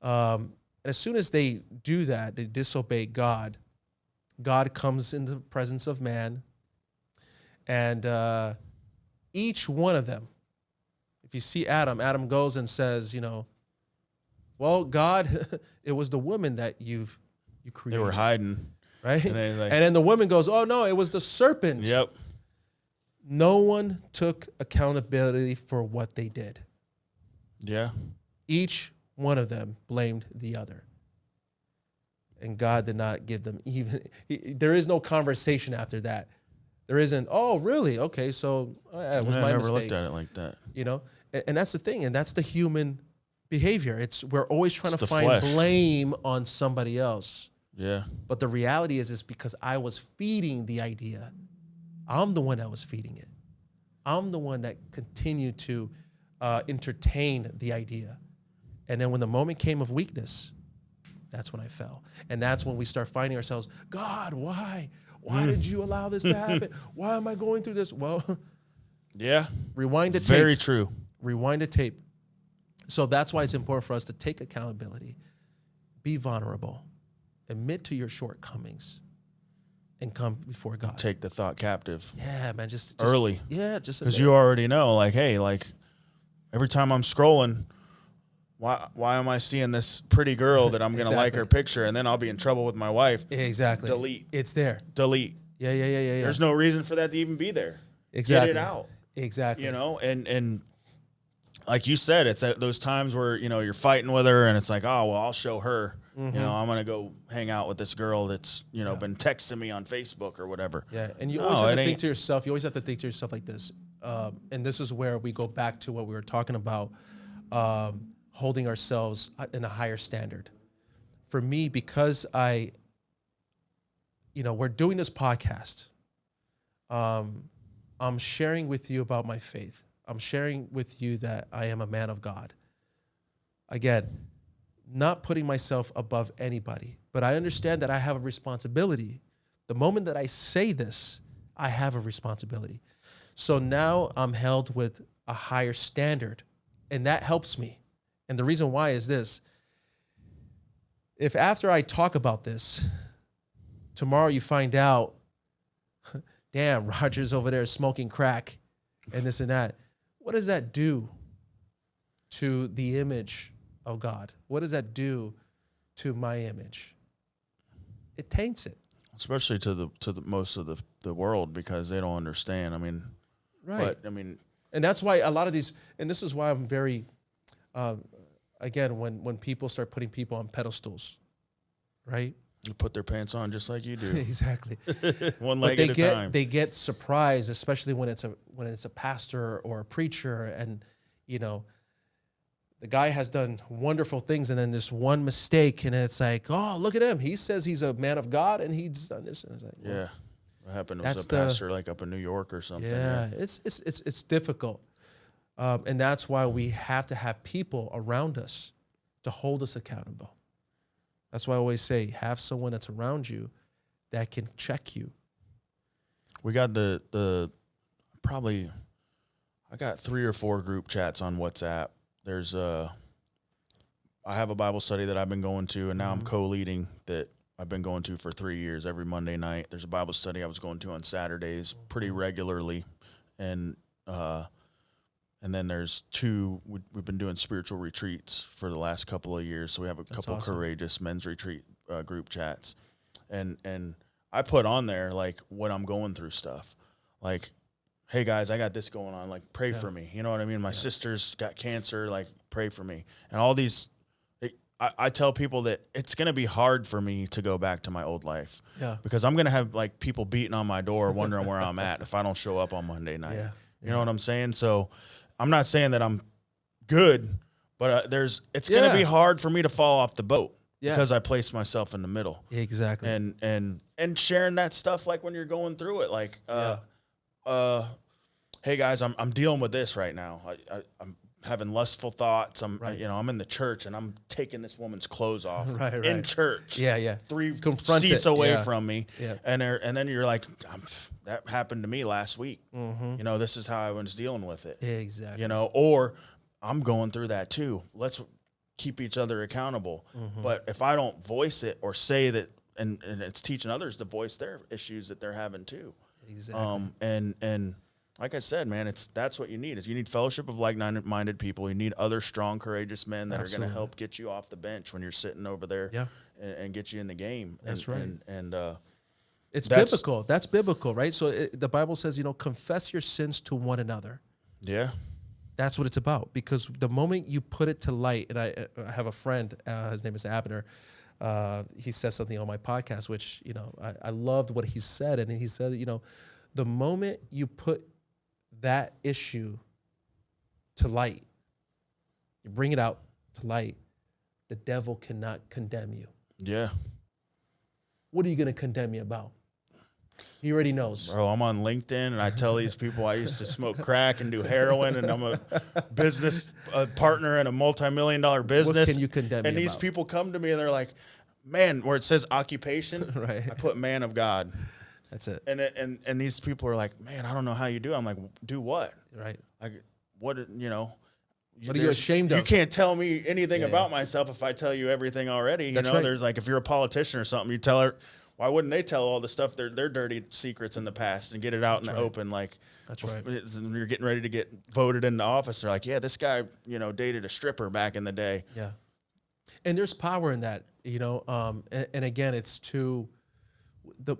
Speaker 1: and as soon as they do that, they disobey God. God comes in the presence of man, and each one of them. If you see Adam goes and says, you know, well, God, it was the woman that you created.
Speaker 2: They were hiding.
Speaker 1: Right? And then the woman goes, oh, no, it was the serpent.
Speaker 2: Yep.
Speaker 1: No one took accountability for what they did.
Speaker 2: Yeah.
Speaker 1: Each one of them blamed the other. And God did not give them even, there is no conversation after that. There isn't, oh, really? Okay, so it was my mistake. I never looked
Speaker 2: at it like that.
Speaker 1: You know? And that's the thing, and that's the human behavior. We're always trying to find
Speaker 2: flesh.
Speaker 1: Blame on somebody else.
Speaker 2: Yeah.
Speaker 1: But the reality is because I was feeding the idea. I'm the one that was feeding it. I'm the one that continued to entertain the idea. And then when the moment came of weakness, that's when I fell. And that's when we start finding ourselves, God, why? Why did you allow this to happen? Why am I going through this? Well,
Speaker 2: yeah.
Speaker 1: Rewind the tape.
Speaker 2: Very true.
Speaker 1: Rewind the tape. So that's why it's important for us to take accountability, be vulnerable, admit to your shortcomings, and come before God.
Speaker 2: Take the thought captive.
Speaker 1: Yeah, man. Just
Speaker 2: early.
Speaker 1: Yeah, just
Speaker 2: because you already know, like, hey, like every time I'm scrolling, why am I seeing this pretty girl that I'm gonna like her picture, and then I'll be in trouble with my wife?
Speaker 1: Exactly.
Speaker 2: Delete.
Speaker 1: It's there.
Speaker 2: Delete.
Speaker 1: Yeah.
Speaker 2: There's no reason for that to even be there.
Speaker 1: Exactly.
Speaker 2: Get it out.
Speaker 1: Exactly.
Speaker 2: You know, and like you said, it's at those times where, you know, you're fighting with her and it's like, oh, well, I'll show her. Mm-hmm. You know, I'm going to go hang out with this girl that's, you know, been texting me on Facebook or whatever.
Speaker 1: Yeah, and you always have to think to yourself, like this. And this is where we go back to what we were talking about, holding ourselves in a higher standard. For me, because we're doing this podcast, I'm sharing with you about my faith. I'm sharing with you that I am a man of God. Again, not putting myself above anybody, but I understand that I have a responsibility. The moment that I say this, I have a responsibility. So now I'm held with a higher standard, and that helps me. And the reason why is this. If after I talk about this, tomorrow you find out, damn, Roger's over there smoking crack and this and that, what does that do to the image of God? What does that do to my image? It taints it.
Speaker 2: Especially to the most of the world, because they don't understand. I mean,
Speaker 1: right.
Speaker 2: But I mean,
Speaker 1: and that's why a lot of these, and this is why I'm very, again, when people start putting people on pedestals, right?
Speaker 2: you put their pants on just like you do.
Speaker 1: Exactly.
Speaker 2: One leg at a time.
Speaker 1: They get surprised, especially when it's a pastor or a preacher, and the guy has done wonderful things, and then this one mistake, and it's like, oh, look at him. He says he's a man of God, and he's done this. And it's like, well,
Speaker 2: yeah, what happened? It was a pastor like up in New York or something.
Speaker 1: Yeah, it's difficult, and that's why we have to have people around us to hold us accountable. That's why I always say, have someone that's around you that can check you.
Speaker 2: We got I got 3 or 4 group chats on WhatsApp. There's I have a Bible study that I've been going to, and now I'm co-leading that I've been going to for 3 years every Monday night. There's a Bible study I was going to on Saturdays pretty regularly, and then there's 2. We've been doing spiritual retreats for the last couple of years, so we have a couple
Speaker 1: awesome.
Speaker 2: courageous men's retreat group chats, and I put on there like what I'm going through stuff, like, hey guys, I got this going on, like pray for me. You know what I mean? My sister's got cancer, like pray for me. And all these, I tell people that it's going to be hard for me to go back to my old life.
Speaker 1: Yeah.
Speaker 2: Because I'm going to have like people beating on my door wondering where I'm at if I don't show up on Monday night.
Speaker 1: Yeah.
Speaker 2: You know what I'm saying? So I'm not saying that I'm good, but it's going to be hard for me to fall off the boat because I placed myself in the middle.
Speaker 1: Exactly.
Speaker 2: And sharing that stuff, like when you're going through it, like, hey guys, I'm dealing with this right now. I'm having lustful thoughts. I'm in the church and I'm taking this woman's clothes off in church.
Speaker 1: Yeah.
Speaker 2: 3
Speaker 1: Confront
Speaker 2: seats
Speaker 1: it.
Speaker 2: away from me.
Speaker 1: Yeah.
Speaker 2: And then you're like, that happened to me last week. Mm-hmm. This is how I was dealing with it.
Speaker 1: Exactly.
Speaker 2: Or I'm going through that too. Let's keep each other accountable. Mm-hmm. But if I don't voice it or say that, and it's teaching others to voice their issues that they're having too.
Speaker 1: Exactly.
Speaker 2: And like I said, man, that's what you need. Is you need fellowship of like-minded people. You need other strong, courageous men that are going to help get you off the bench when you're sitting over there and get you in the game.
Speaker 1: That's right.
Speaker 2: And
Speaker 1: it's biblical. That's biblical, right? So the Bible says, confess your sins to one another.
Speaker 2: Yeah.
Speaker 1: That's what it's about. Because the moment you put it to light, and I have a friend, his name is Abner. He says something on my podcast, which, I loved what he said. And he said, the moment you put that issue to light, you bring it out to light, the devil cannot condemn you.
Speaker 2: Yeah.
Speaker 1: What are you going to condemn me about? He already knows.
Speaker 2: Bro, I'm on LinkedIn, and I tell these people I used to smoke crack and do heroin, and I'm a business partner in a multi-million-dollar business.
Speaker 1: What can you condemn me
Speaker 2: And these
Speaker 1: about?
Speaker 2: people come to me, and they're like, man, where it says occupation,
Speaker 1: right.
Speaker 2: I put man of God.
Speaker 1: That's it.
Speaker 2: And these people are like, man, I don't know how you do it. I'm like, do what?
Speaker 1: Right.
Speaker 2: Like, what are
Speaker 1: you ashamed of?
Speaker 2: You can't tell me anything about myself if I tell you everything already.
Speaker 1: That's right.
Speaker 2: There's like, if you're a politician or something, you tell her, why wouldn't they tell all the stuff, their dirty secrets in the past and get it out in the open? Like,
Speaker 1: that's right.
Speaker 2: You're getting ready to get voted into office. They're like, yeah, this guy, dated a stripper back in the day.
Speaker 1: Yeah. And there's power in that, and again, it's to the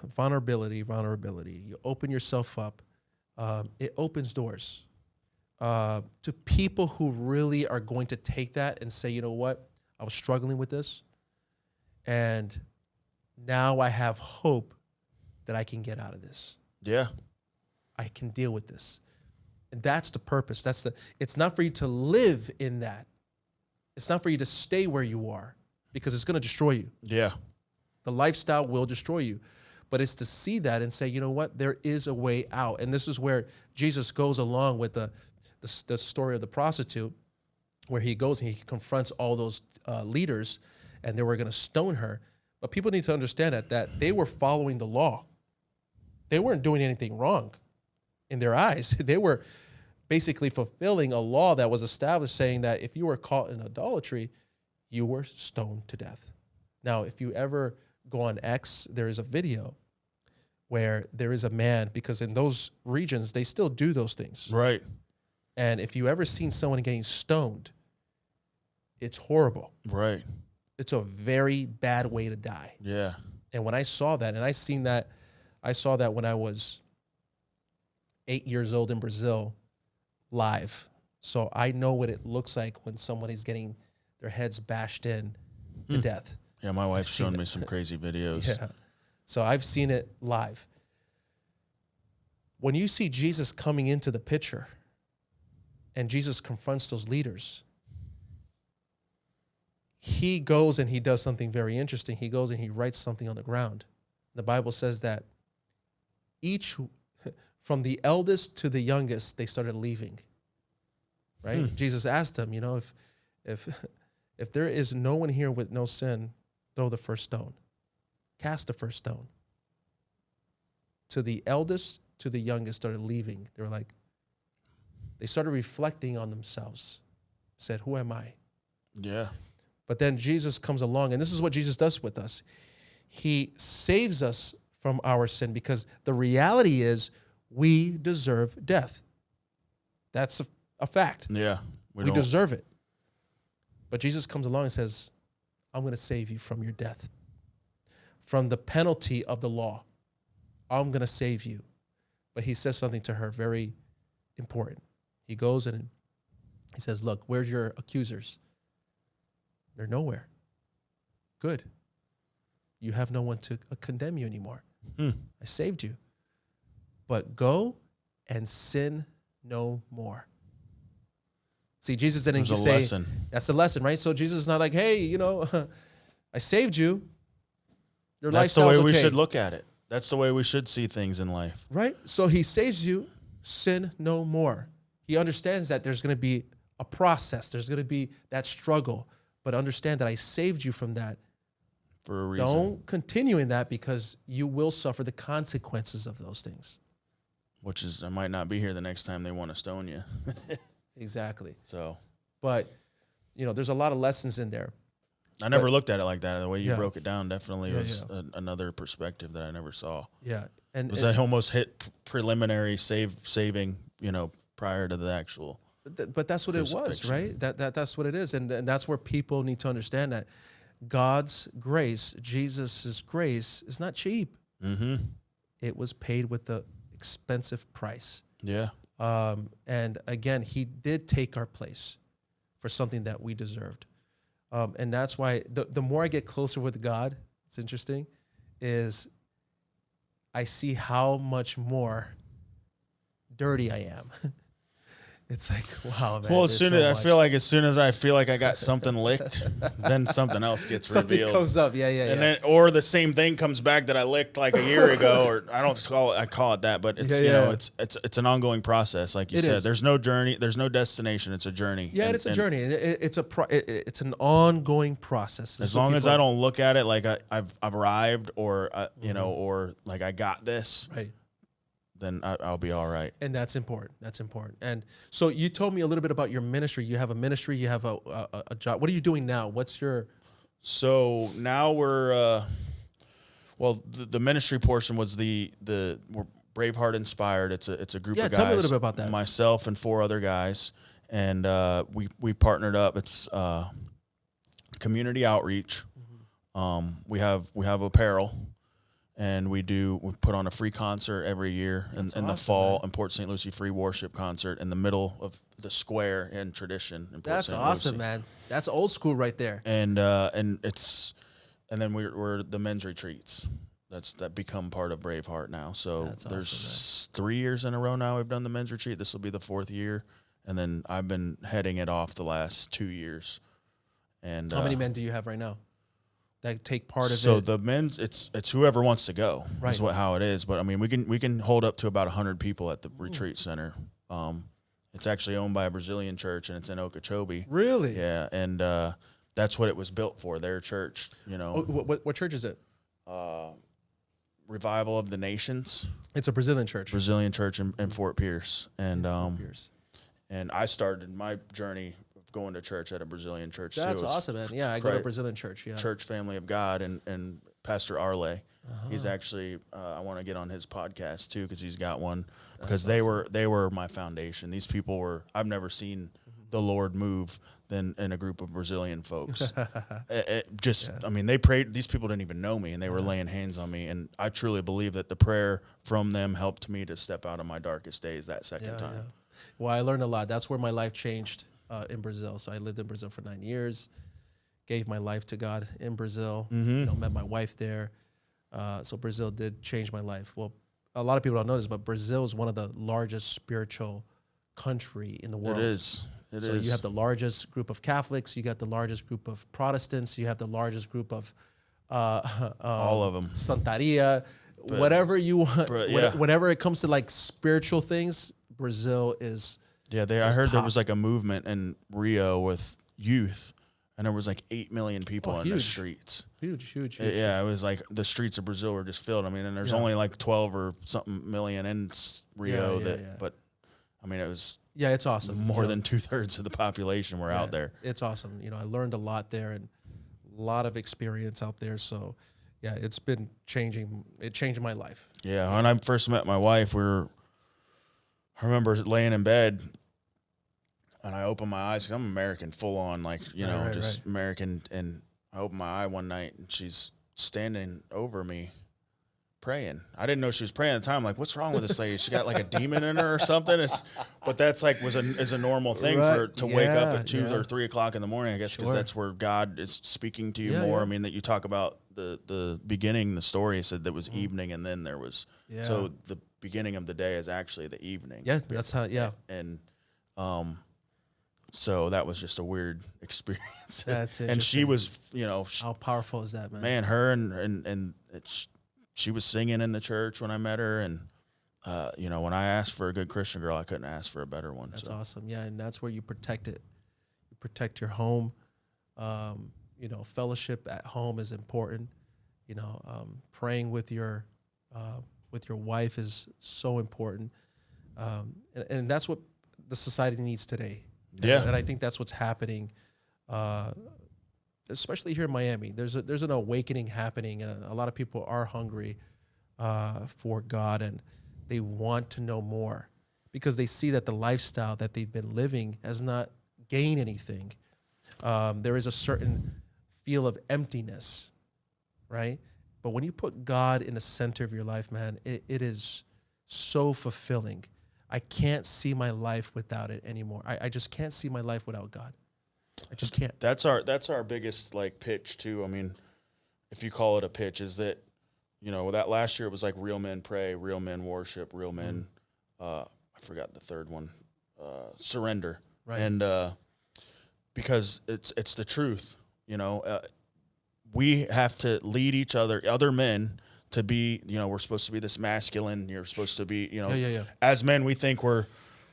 Speaker 1: vulnerability. You open yourself up. It opens doors to people who really are going to take that and say, you know what? I was struggling with this, and now I have hope that I can get out of this.
Speaker 2: Yeah.
Speaker 1: I can deal with this. And that's the purpose. It's not for you to live in that. It's not for you to stay where you are, because it's going to destroy you.
Speaker 2: Yeah.
Speaker 1: The lifestyle will destroy you. But it's to see that and say, you know what? There is a way out. And this is where Jesus goes along with the story of the prostitute, where he goes and he confronts all those leaders, and they were going to stone her. But people need to understand that they were following the law. They weren't doing anything wrong in their eyes. They were basically fulfilling a law that was established saying that if you were caught in idolatry, you were stoned to death. Now, if you ever go on X, there is a video where there is a man, because in those regions, they still do those things.
Speaker 2: Right.
Speaker 1: And if you ever seen someone getting stoned, it's horrible.
Speaker 2: Right.
Speaker 1: It's a very bad way to die.
Speaker 2: Yeah.
Speaker 1: And when I saw that, and I saw that when I was 8 years old in Brazil live. So I know what it looks like when somebody's getting their heads bashed in to death.
Speaker 2: Yeah, my wife's shown me some crazy videos.
Speaker 1: Yeah. So I've seen it live. When you see Jesus coming into the picture and Jesus confronts those leaders, he goes and he does something very interesting. He goes and he writes something on the ground. The Bible says that each, from the eldest to the youngest, they started leaving. Right? Jesus asked them, if there is no one here with no sin, throw the first stone. Cast the first stone. To the eldest, to the youngest started leaving. They started reflecting on themselves. Said, who am I?
Speaker 2: Yeah.
Speaker 1: But then Jesus comes along, and this is what Jesus does with us. He saves us from our sin because the reality is we deserve death. That's a fact.
Speaker 2: Yeah.
Speaker 1: We deserve it. But Jesus comes along and says, I'm going to save you from your death, from the penalty of the law. I'm going to save you. But he says something to her very important. He goes and he says, look, where's your accusers? They're nowhere. Good. You have no one to condemn you anymore. I saved you. But go and sin no more. See, Jesus didn't say, lesson. That's the lesson, right? So Jesus is not like, hey, I saved you. Your
Speaker 2: That's the way we should look at it. That's the way we should see things in life.
Speaker 1: Right? So he saves you, sin no more. He understands that there's going to be a process. There's going to be that struggle. But understand that I saved you from that.
Speaker 2: For a reason.
Speaker 1: Don't continue in that because you will suffer the consequences of those things.
Speaker 2: Which is, I might not be here the next time they want to stone you.
Speaker 1: Exactly.
Speaker 2: So.
Speaker 1: But, there's a lot of lessons in there.
Speaker 2: I never looked at it like that. The way you broke it down definitely was another perspective that I never saw.
Speaker 1: Yeah.
Speaker 2: I almost hit preliminary saving, prior to the actual.
Speaker 1: But that's what it was, right? That's what it is. And that's where people need to understand that God's grace, Jesus' grace, is not cheap. Mm-hmm. It was paid with the expensive price.
Speaker 2: Yeah.
Speaker 1: And again, he did take our place for something that we deserved. And that's why the more I get closer with God, it's interesting, is I see how much more dirty I am. It's like, wow, man.
Speaker 2: Well, as soon as I feel like I got something licked, then something else gets
Speaker 1: something
Speaker 2: revealed.
Speaker 1: Comes up, yeah.
Speaker 2: And then, or the same thing comes back that I licked like a year ago, or I call it that, but it's it's an ongoing process, like you said. There's no journey, there's no destination. It's a journey.
Speaker 1: Yeah, it's a journey. It's an ongoing process.
Speaker 2: As long as I don't look at it like I've arrived, or or like I got this.
Speaker 1: Right.
Speaker 2: Then I'll be all right.
Speaker 1: And that's important. And so you told me a little bit about your ministry. You have a ministry. You have a job. What are you doing now? What's your...
Speaker 2: So now we're... the ministry portion was we're Braveheart inspired. It's a group of guys.
Speaker 1: Yeah, tell me a little bit about that.
Speaker 2: Myself and 4 other guys. And we partnered up. It's community outreach. Mm-hmm. We have apparel. And we put on a free concert every year in the fall, in Port St. Lucie, free worship concert in the middle of the square in tradition. In Port St.
Speaker 1: Awesome,
Speaker 2: Lucie.
Speaker 1: Man. That's old school right there.
Speaker 2: And then we're the men's retreats. That become part of Braveheart now. So there's 3 years in a row now we've done the men's retreat. This will be the 4th year, and then I've been heading it off the last 2 years. And
Speaker 1: how many men do you have right now that take part of it?
Speaker 2: So the men's, it's whoever wants to go, right. Is how it is. But I mean, we can hold up to about 100 people at the retreat center. It's actually owned by a Brazilian church, and it's in Okeechobee.
Speaker 1: Really?
Speaker 2: Yeah, and that's what it was built for. Their church,
Speaker 1: What church is it?
Speaker 2: Revival of the Nations.
Speaker 1: It's a Brazilian church.
Speaker 2: Brazilian church in Fort Pierce, and
Speaker 1: Fort Pierce.
Speaker 2: And I started my journey of going to church at a Brazilian church.
Speaker 1: That's
Speaker 2: too. It's
Speaker 1: awesome, man. Yeah, I go to a Brazilian church. Yeah.
Speaker 2: Church Family of God, and Pastor Arle. He's actually I want to get on his podcast too, because he's got one, because they were my foundation. These people were, I've never seen the Lord move than in a group of Brazilian folks. I mean, they prayed. These people didn't even know me, and they were laying hands on me. And I truly believe that the prayer from them helped me to step out of my darkest days that second time.
Speaker 1: Yeah. Well, I learned a lot. That's where my life changed in Brazil. So I lived in Brazil for 9 years, gave my life to God in Brazil, met my wife there. So Brazil did change my life. Well, a lot of people don't know this, but Brazil is one of the largest spiritual country in the world.
Speaker 2: It is.
Speaker 1: So you have the largest group of Catholics, you got the largest group of Protestants, you have the largest group of
Speaker 2: all of them,
Speaker 1: Santeria, whatever you want. Whenever it comes to like spiritual things, Brazil is.
Speaker 2: Yeah, I heard there was like a movement in Rio with youth, and there was like 8 million people in the streets.
Speaker 1: Huge.
Speaker 2: Yeah, it was like the streets of Brazil were just filled. I mean, and there's only like 12 or something million in Rio but I mean, it was.
Speaker 1: Yeah, it's awesome.
Speaker 2: More than 2/3 of the population were out there.
Speaker 1: It's awesome. I learned a lot there and a lot of experience out there. So, yeah, it's been changing. It changed my life.
Speaker 2: Yeah, when I first met my wife, I remember laying in bed, and I opened my eyes. I'm American, full on, like, American. And I opened my eye one night, and she's standing over me, praying. I didn't know she was praying at the time. Like, what's wrong with this lady? She got like a demon in her or something. But that's like is a normal thing to wake up at 2 or 3 o'clock in the morning, I guess, because that's where God is speaking to you more. I mean, that you talk about the beginning, the story said that was evening, and then there was so the beginning of the day is actually the evening.
Speaker 1: Yeah, that's how. Yeah,
Speaker 2: and so that was just a weird experience.
Speaker 1: That's interesting.
Speaker 2: And she was,
Speaker 1: how powerful is that, man?
Speaker 2: Man, her and she was singing in the church when I met her, and when I asked for a good Christian girl, I couldn't ask for a better one.
Speaker 1: That's awesome. Yeah, and that's where you protect it. You protect your home. Fellowship at home is important. Praying with your wife is so important, and that's what the society needs today. And I think that's what's happening. Especially here in Miami, there's an awakening happening, and a lot of people are hungry for God, and they want to know more because they see that the lifestyle that they've been living has not gained anything. There is a certain feel of emptiness, right? But when you put God in the center of your life, man, it is so fulfilling. I can't see my life without it anymore. I just can't see my life without God. I just can't.
Speaker 2: That's our biggest like pitch too. I mean, if you call it a pitch, is that that last year it was like real men pray, real men worship, real men. I forgot the third one, surrender. Right. And because it's the truth. We have to lead each other men to be. We're supposed to be this masculine. You're supposed to be. As men, we think we're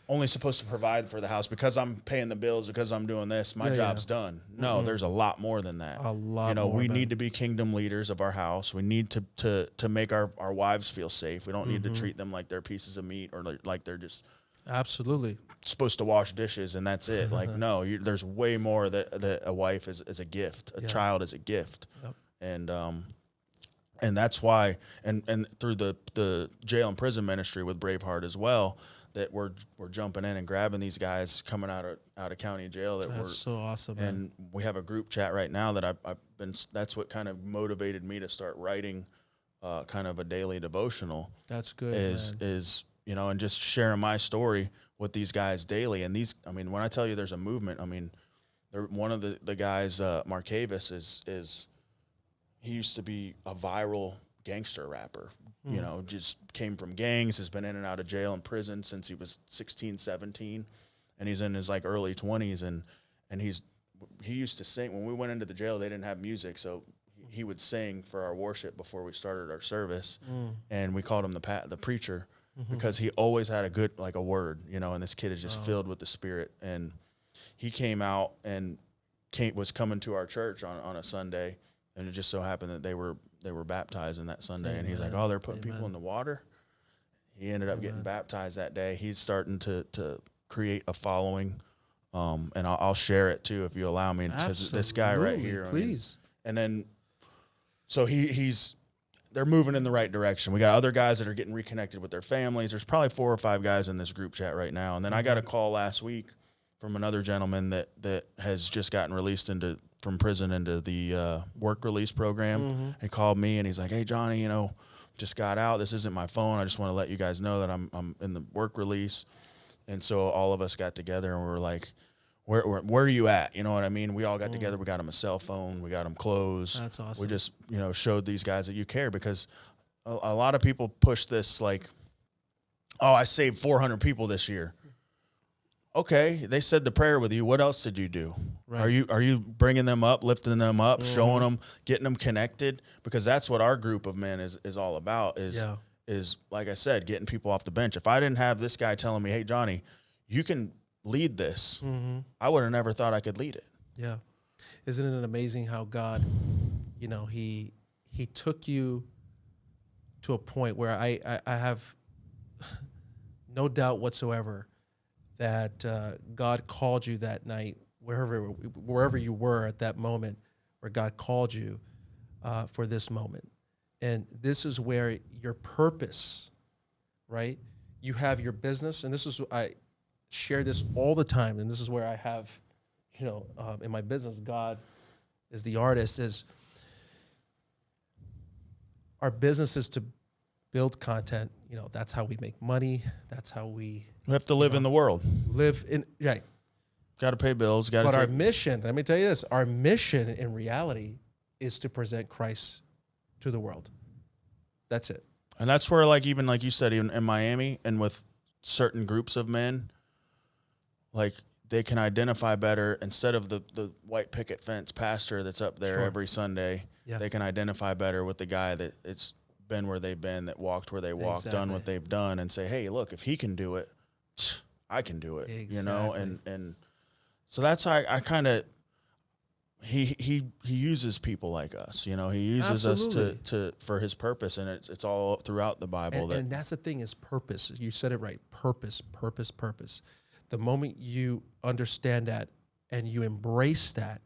Speaker 2: only supposed to provide for the house because I'm paying the bills, because I'm doing this. My job's done. No, there's a lot more than that.
Speaker 1: A lot more.
Speaker 2: We need to be kingdom leaders of our house. We need to make our wives feel safe. We don't need to treat them like they're pieces of meat or like they're just
Speaker 1: absolutely
Speaker 2: supposed to wash dishes and that's it. Like, no, there's way more that a wife is a gift. A child is a gift. Yep. And that's why, and through the jail and prison ministry with Braveheart as well, that we're jumping in and grabbing these guys coming out of county jail. That's
Speaker 1: so awesome, man.
Speaker 2: And we have a group chat right now that I've been. That's what kind of motivated me to start writing, kind of a daily devotional.
Speaker 1: That's good.
Speaker 2: Is and just sharing my story with these guys daily. And when I tell you there's a movement, one of the guys, Marcavis is he used to be a viral gangster rapper. Just came from gangs, has been in and out of jail and prison since he was 16, 17, and he's in his like early 20s, and he used to sing. When we went into the jail, they didn't have music, so he would sing for our worship before we started our service, and we called him the preacher because he always had a good like a word, and this kid is just filled with the Spirit. And he came out and was coming to our church on a Sunday, and it just so happened that they were baptized that Sunday. Amen. And he's like, they're putting people in the water. He ended up getting baptized that day. He's starting to create a following. And I'll share it too if you allow me. Because this guy right here,
Speaker 1: please.
Speaker 2: And then, so they're moving in the right direction. We got other guys that are getting reconnected with their families. There's probably 4 or 5 guys in this group chat right now. And then I got a call last week from another gentleman that has just gotten released from prison into the work release program. He called me and he's like, "Hey Johnny, just got out. This isn't my phone. I just want to let you guys know that I'm in the work release." And so all of us got together and we were like, where are you at? You know what I mean? We all got together. We got him a cell phone. We got him clothes.
Speaker 1: That's awesome.
Speaker 2: We just, showed these guys that you care, because a lot of people push this like, "Oh, I saved 400 people this year." Okay, they said the prayer with you. What else did you do? Right. Are you bringing them up, lifting them up, showing them, getting them connected? Because that's what our group of men is all about. Is like I said, getting people off the bench. If I didn't have this guy telling me, "Hey Johnny, you can lead this," I would have never thought I could lead it.
Speaker 1: Yeah. Isn't it amazing how God, he took you to a point where I have no doubt whatsoever that God called you that night, wherever you were at that moment, where God called you for this moment. And this is where your purpose, right? You have your business, and this is, I share this all the time, and this is where I have, in my business, God is the artist, is our business is to build content. That's how we make money. That's how we
Speaker 2: have to live in the world.
Speaker 1: Right.
Speaker 2: Got to pay bills.
Speaker 1: But our mission, let me tell you this, our mission in reality is to present Christ to the world. That's it.
Speaker 2: And that's where, like you said, even in Miami and with certain groups of men, like they can identify better instead of the white picket fence pastor that's up there every Sunday. Yeah. They can identify better with the guy that it's been where they've been, that walked where they walked, done what they've done, and say, "Hey, look, if he can do it, I can do it."
Speaker 1: Exactly.
Speaker 2: And so that's how I kind of he uses people like us. He uses
Speaker 1: Absolutely.
Speaker 2: us to for his purpose, and it's all throughout the Bible.
Speaker 1: And that's the thing, is purpose. You said it right. Purpose. The moment you understand that and you embrace that,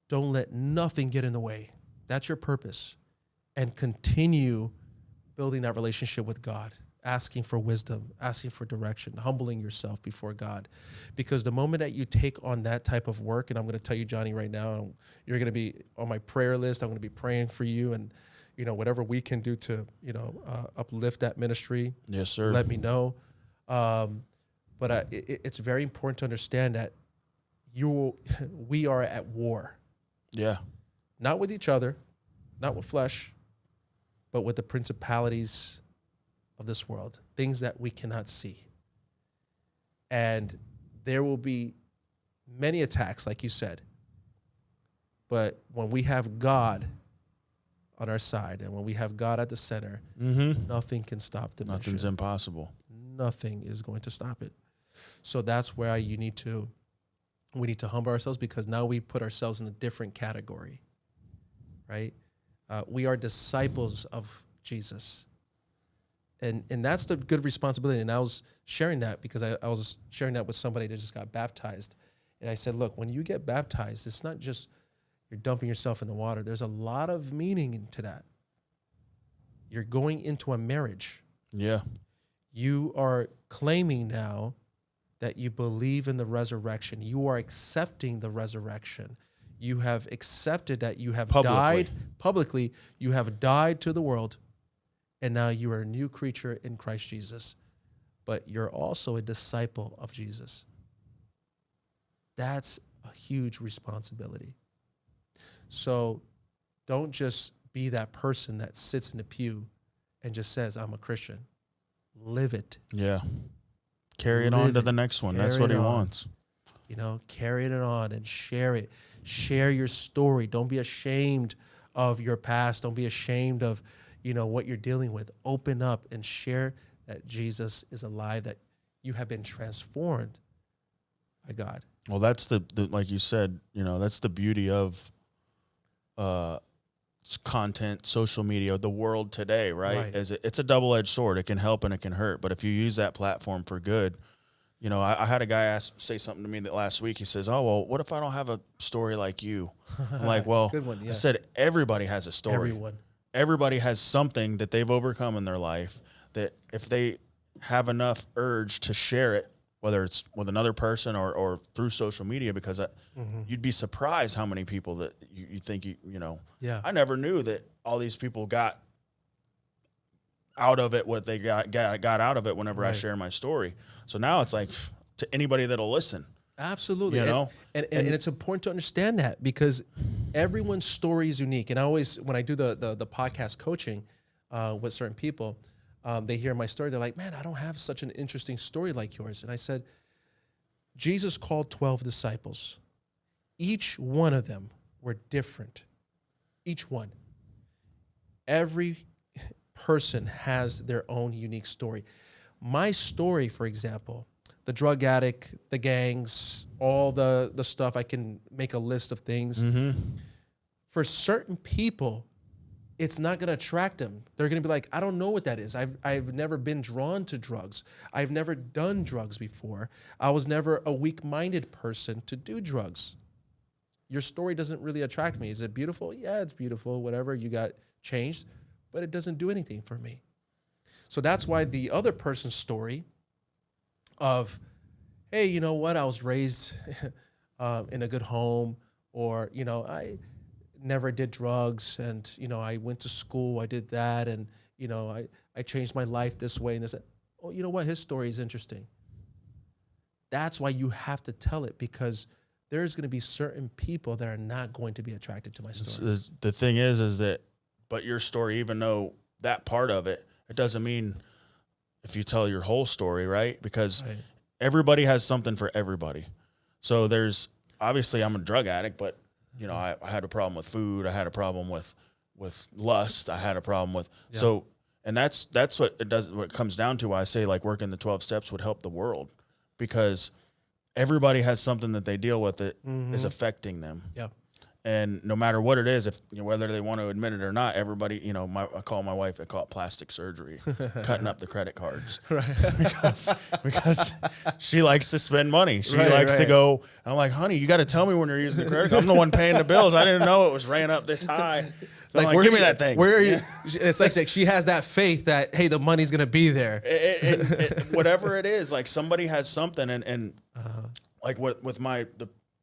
Speaker 1: don't let nothing get in the way. That's your purpose. And continue building that relationship with God, asking for wisdom, asking for direction, humbling yourself before God. Because the moment that you take on that type of work, and I'm going to tell you, Johnny, right now, you're going to be on my prayer list. I'm going to be praying for you, and whatever we can do to uplift that ministry.
Speaker 2: Yes, sir.
Speaker 1: Let me know. But it's very important to understand that we are at war.
Speaker 2: Yeah.
Speaker 1: Not with each other, not with flesh, but with the principalities of this world, things that we cannot see. And there will be many attacks, like you said. But when we have God on our side, and when we have God at the center, nothing can stop the mission.
Speaker 2: Nothing's impossible.
Speaker 1: Nothing is going to stop it. So that's where we need to humble ourselves, because now we put ourselves in a different category, right? We are disciples of Jesus. And that's the good responsibility. And I was sharing that because I was sharing that with somebody that just got baptized. And I said, look, when you get baptized, it's not just you're dumping yourself in the water. There's a lot of meaning into that. You're going into a marriage.
Speaker 2: Yeah.
Speaker 1: You are claiming now that you believe in the resurrection. You are accepting the resurrection. You have accepted that you have died publicly. You have died to the world, and now you are a new creature in Christ Jesus. But you're also a disciple of Jesus. That's a huge responsibility. So don't just be that person that sits in the pew and just says, "I'm a Christian." Live it.
Speaker 2: Yeah. Carry it on to the next one. That's what he wants.
Speaker 1: Carry it on and share it. Share your story. Don't be ashamed of your past. Don't be ashamed of, what you're dealing with. Open up and share that Jesus is alive, that you have been transformed by God.
Speaker 2: Well, that's the like you said, that's the beauty of content, social media, the world today, right? It's a double-edged sword. It can help and it can hurt. But if you use that platform for good, You know, I had a guy say something to me that last week. He says, "Oh, well, what if I don't have a story like you?" I'm like, "Well,"
Speaker 1: Good one, yeah.
Speaker 2: I said, "Everybody has a story.
Speaker 1: Everyone.
Speaker 2: Everybody has something that they've overcome in their life that if they have enough urge to share it, whether it's with another person or through social media, because you'd be surprised how many people that you think, you know,
Speaker 1: Yeah.
Speaker 2: I never knew that all these people got out of it what they got out of it whenever I
Speaker 1: Right.
Speaker 2: share my story. So now it's like to anybody that'll listen.
Speaker 1: Absolutely.
Speaker 2: You know?
Speaker 1: And it's important to understand that because everyone's story is unique. And I always, when I do the podcast coaching with certain people, they hear my story. They're like, man, I don't have such an interesting story like yours. And I said, Jesus called 12 disciples. Each one of them were different. Each one. Every person has their own unique story. My story, for example, the drug addict, the gangs, all the stuff, I can make a list of things. For certain people, it's not going to attract them. They're going to be like, I don't know what that is. I've never been drawn to drugs. I've never done drugs before. I was never a weak-minded person to do drugs. Your story doesn't really attract me. Is it beautiful? Yeah, it's beautiful. Whatever, you got changed, but it doesn't do anything for me. So that's why the other person's story of, hey, you know what? I was raised in a good home, or, you know, I never did drugs, and, you know, I went to school, I did that, and, you know, I changed my life this way and this. Oh, you know what? His story is interesting. That's why you have to tell it, because there's going to be certain people that are not going to be attracted to my story.
Speaker 2: The thing is that, but your story, even though that part of it, it doesn't mean if you tell your whole story, right? Because everybody has something for everybody. So there's, obviously I'm a drug addict, but you know, I had a problem with food. I had a problem with lust. I had a problem with, so, and that's what it does. What it comes down to, I say like working the 12 steps would help the world, because everybody has something that they deal with that is affecting them.
Speaker 1: Yeah.
Speaker 2: And no matter what it is, if you know, whether they want to admit it or not, everybody, you know, I call my wife, I call it plastic surgery, cutting up the credit cards,
Speaker 1: Right.
Speaker 2: because she likes to spend money. She likes to go. I'm like, honey, you got to tell me when you're using the credit card. I'm the one paying the bills. I didn't know it was ran up this high. So like, give me that thing.
Speaker 1: Where are you? It's like she has that faith that, hey, the money's gonna be there.
Speaker 2: Whatever it is, like somebody has something, and like with